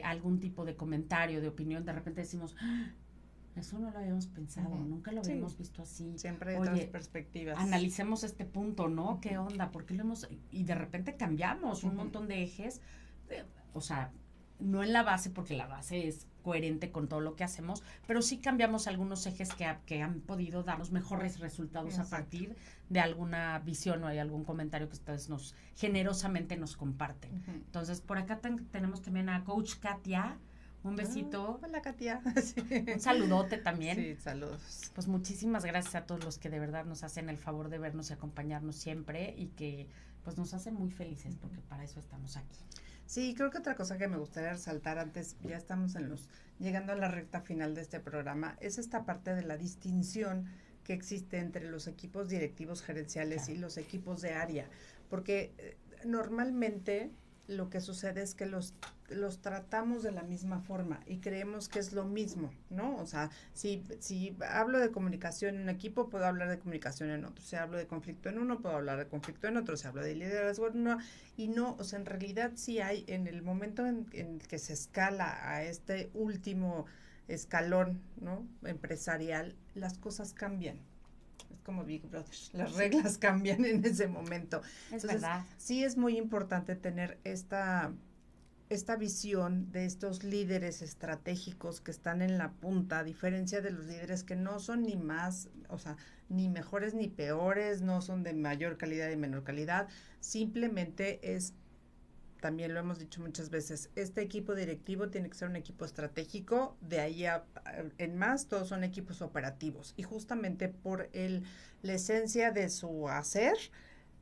algún tipo de comentario, de opinión, de repente decimos, Eso no lo habíamos pensado, nunca lo habíamos visto así. Siempre hay Oye, otras perspectivas. analicemos este punto, ¿no? ¿Qué onda? ¿Por qué lo hemos...? Y de repente cambiamos un montón de ejes, o sea, no en la base, porque la base es coherente con todo lo que hacemos, pero sí cambiamos algunos ejes que han podido darnos mejores resultados a partir de alguna visión o hay algún comentario que ustedes nos generosamente nos comparten. Entonces, por acá tenemos también a Coach Katia. Un besito. Hola, Katia. Sí. Un saludote también. Sí, saludos. Pues muchísimas gracias a todos los que de verdad nos hacen el favor de vernos y acompañarnos siempre y que pues nos hacen muy felices porque para eso estamos aquí. Sí, creo que otra cosa que me gustaría resaltar antes, ya estamos llegando a la recta final de este programa, es esta parte de la distinción que existe entre los equipos directivos gerenciales y los equipos de área, porque normalmente lo que sucede es que los tratamos de la misma forma y creemos que es lo mismo, ¿no? O sea, si hablo de comunicación en un equipo, puedo hablar de comunicación en otro. Si hablo de conflicto en uno, puedo hablar de conflicto en otro. Si hablo de liderazgo en uno, y no, o sea, en realidad sí hay, en el momento en que se escala a este último escalón, ¿no? Empresarial, las cosas cambian. Es como Big Brother, las reglas cambian en ese momento. Entonces, verdad. Sí es muy importante tener esta visión de estos líderes estratégicos que están en la punta, a diferencia de los líderes que no son ni más, o sea, ni mejores ni peores, no son de mayor calidad y menor calidad, simplemente es, también lo hemos dicho muchas veces, este equipo directivo tiene que ser un equipo estratégico, de ahí en más todos son equipos operativos y justamente por la esencia de su hacer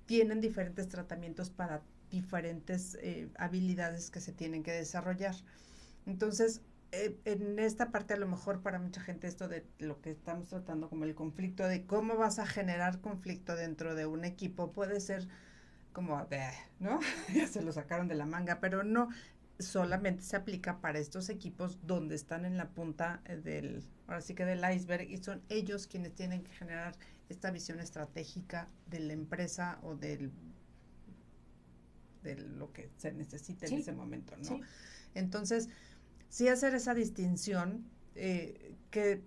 tienen diferentes tratamientos para diferentes habilidades que se tienen que desarrollar. Entonces, en esta parte a lo mejor para mucha gente esto de lo que estamos tratando como el conflicto, de cómo vas a generar conflicto dentro de un equipo, puede ser como, ¿no? Ya se lo sacaron de la manga, pero no, solamente se aplica para estos equipos donde están en la punta ahora sí que del iceberg, y son ellos quienes tienen que generar esta visión estratégica de la empresa o de lo que se necesita en ese momento, ¿no? Sí. Entonces, sí hacer esa distinción que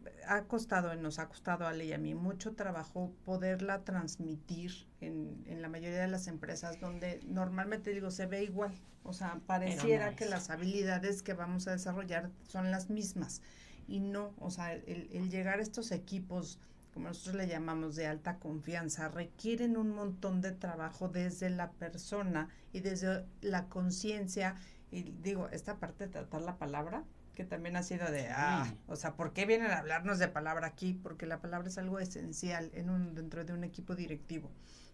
nos ha costado a Ale y a mí mucho trabajo poderla transmitir en la mayoría de las empresas donde normalmente digo se ve igual, o sea, pareciera que las habilidades que vamos a desarrollar son las mismas y no, o sea, el llegar a estos equipos, como nosotros le llamamos de alta confianza, requieren un montón de trabajo desde la persona y desde la conciencia, y digo, esta parte de tratar la palabra, que también ha sido de, o sea, ¿por qué vienen a hablarnos de palabra aquí? Porque la palabra es algo esencial dentro de un equipo directivo,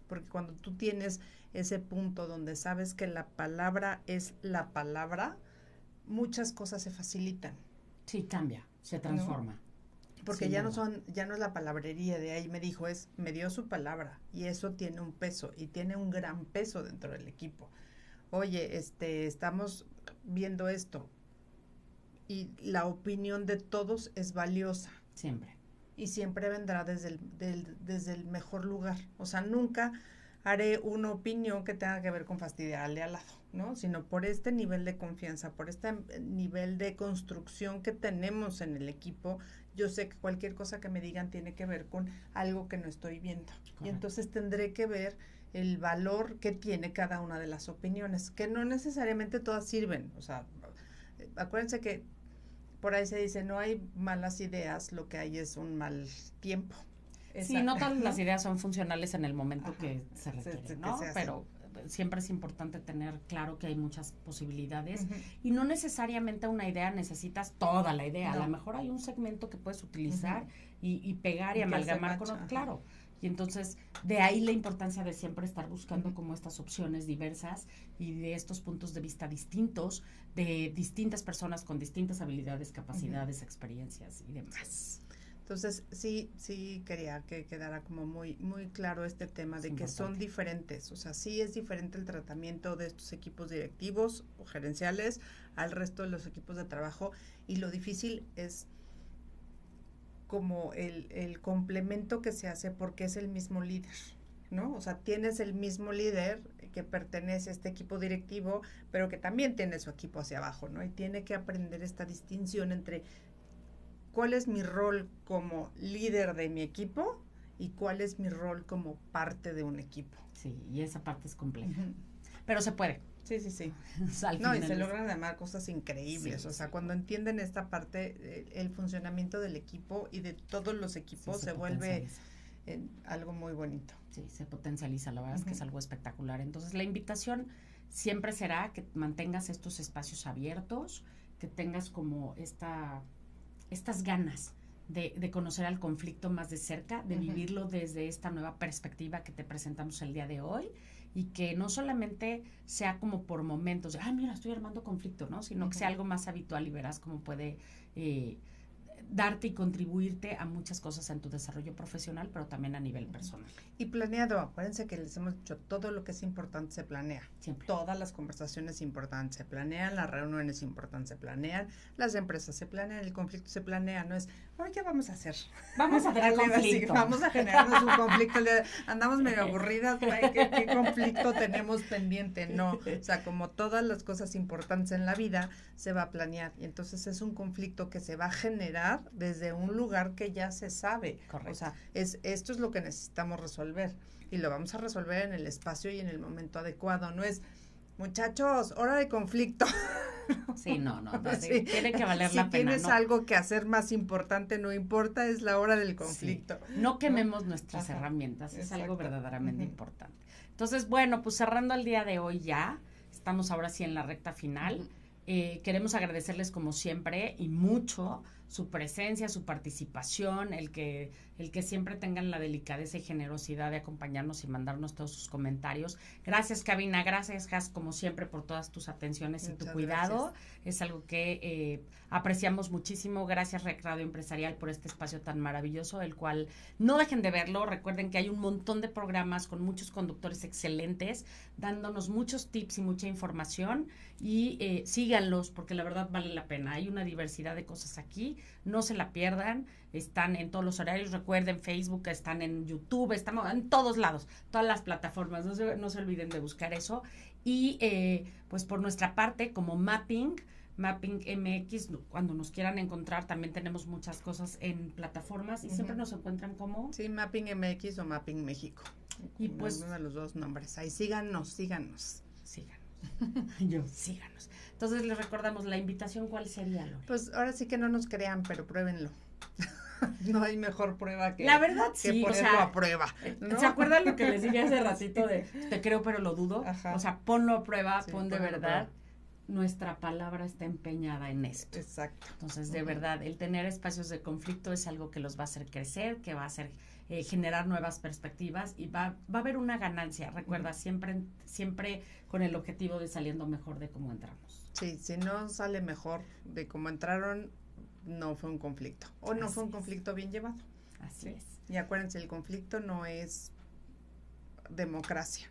porque cuando tú tienes ese punto donde sabes que la palabra es la palabra, muchas cosas se facilitan. Sí, cambia, se transforma. ¿No? Porque ya no es la palabrería de ahí me dijo, me dio su palabra y eso tiene un peso y tiene un gran peso dentro del equipo. Oye, estamos viendo esto y la opinión de todos es valiosa. Siempre. Y siempre vendrá desde el mejor lugar. O sea, nunca haré una opinión que tenga que ver con fastidiar al de al lado, ¿no? Sino por este nivel de confianza, por este nivel de construcción que tenemos en el equipo, yo sé que cualquier cosa que me digan tiene que ver con algo que no estoy viendo. Correcto. Y entonces tendré que ver el valor que tiene cada una de las opiniones, que no necesariamente todas sirven. O sea, acuérdense que por ahí se dice, no hay malas ideas, lo que hay es un mal tiempo. Sí, no todas las ideas son funcionales en el momento que se requiere, ¿no? Pero siempre es importante tener claro que hay muchas posibilidades y no necesariamente una idea necesitas toda la idea. No. A lo mejor hay un segmento que puedes utilizar y pegar y amalgamar con otro, claro. Y entonces, de ahí la importancia de siempre estar buscando como estas opciones diversas y de estos puntos de vista distintos, de distintas personas con distintas habilidades, capacidades, experiencias y demás. Entonces, sí quería que quedara como muy, muy claro este tema de que son diferentes. O sea, sí es diferente el tratamiento de estos equipos directivos o gerenciales al resto de los equipos de trabajo y lo difícil es como el complemento que se hace porque es el mismo líder, ¿no? O sea, tienes el mismo líder que pertenece a este equipo directivo, pero que también tiene su equipo hacia abajo, ¿no? Y tiene que aprender esta distinción entre cuál es mi rol como líder de mi equipo y cuál es mi rol como parte de un equipo. Sí, y esa parte es compleja. Pero se puede. Sí, sí, sí. O sea, No, y se logran además cosas increíbles. Sí, O sea, sí. cuando entienden esta parte, el funcionamiento del equipo y de todos los equipos Sí, se vuelve algo muy bonito. Sí, se potencializa, la verdad es que es algo espectacular. Entonces, la invitación siempre será que mantengas estos espacios abiertos, que tengas como estas ganas de conocer al conflicto más de cerca, de vivirlo desde esta nueva perspectiva que te presentamos el día de hoy, y que no solamente sea como por momentos, mira, estoy armando conflicto, ¿no? Sino que sea algo más habitual y verás cómo puede darte y contribuirte a muchas cosas en tu desarrollo profesional, pero también a nivel personal. Y planeado, acuérdense que les hemos dicho, todo lo que es importante se planea. Siempre. Todas las conversaciones importantes se planean, las reuniones importantes se planean, las empresas se planean, el conflicto se planea, no es, ¿qué vamos a hacer? Vamos a tener conflicto. Vamos a generarnos un conflicto, andamos medio aburridas, ¿qué conflicto tenemos pendiente? No, o sea, como todas las cosas importantes en la vida, se va a planear, y entonces es un conflicto que se va a generar desde un lugar que ya se sabe. Correcto. O sea, esto es lo que necesitamos resolver, y lo vamos a resolver en el espacio y en el momento adecuado, no es, muchachos, hora de conflicto. Sí, no, sí. Tiene que valer la pena. Si tienes algo que hacer más importante, no importa, es la hora del conflicto. Sí. No quememos nuestras herramientas, es algo verdaderamente importante. Entonces, bueno, pues cerrando el día de hoy ya, estamos ahora sí en la recta final. Queremos agradecerles como siempre y mucho su presencia, su participación, el que siempre tengan la delicadeza y generosidad de acompañarnos y mandarnos todos sus comentarios. Gracias, Cabina, gracias, Has, como siempre, por todas tus atenciones y tu cuidado. Gracias. Es algo que apreciamos muchísimo. Gracias, Rec Radio Empresarial, por este espacio tan maravilloso, el cual no dejen de verlo. Recuerden que hay un montón de programas con muchos conductores excelentes, dándonos muchos tips y mucha información, y síganlos, porque la verdad vale la pena. Hay una diversidad de cosas aquí, no se la pierdan. Están en todos los horarios, recuerden, Facebook, están en YouTube, estamos en todos lados, todas las plataformas, no se olviden de buscar eso. Y pues por nuestra parte, como Mapping MX, cuando nos quieran encontrar, también tenemos muchas cosas en plataformas y siempre nos encuentran como... Sí, Mapping MX o Mapping México. Y pues... uno de los dos nombres. Ahí síganos. Síganos. Entonces les recordamos, la invitación, ¿cuál sería, Lore? Pues ahora sí que no nos crean, pero pruébenlo. No hay mejor prueba que, la verdad, que sí, ponerlo a prueba, ¿no? ¿Se acuerdan lo que les dije hace ratito de te creo pero lo dudo? Ajá. O sea, ponlo a prueba, sí, pon de verdad. Nuestra palabra está empeñada en esto. Exacto. Entonces, de verdad, el tener espacios de conflicto es algo que los va a hacer crecer, que va a hacer generar nuevas perspectivas, y va a haber una ganancia. Recuerda, siempre con el objetivo de saliendo mejor de cómo entramos. Sí, si no sale mejor de cómo entraron, no fue un conflicto. O no fue un conflicto bien llevado. Así es. Y acuérdense, el conflicto no es democracia.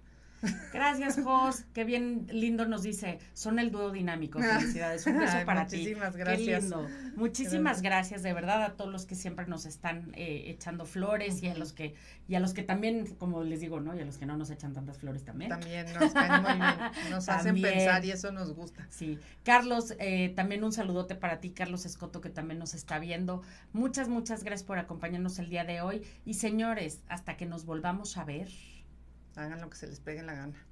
Gracias, Jos, qué bien lindo nos dice, son el dúo dinámico, felicidades, un beso para ti. Muchísimas gracias. Qué lindo. Muchísimas gracias, de verdad, a todos los que siempre nos están echando flores, y a los que también, como les digo, ¿no? Y a los que no nos echan tantas flores también. También nos caen muy bien, nos hacen pensar y eso nos gusta. Sí. Carlos, también un saludote para ti, Carlos Escoto, que también nos está viendo. Muchas gracias por acompañarnos el día de hoy, y señores, hasta que nos volvamos a ver, hagan lo que se les pegue en la gana.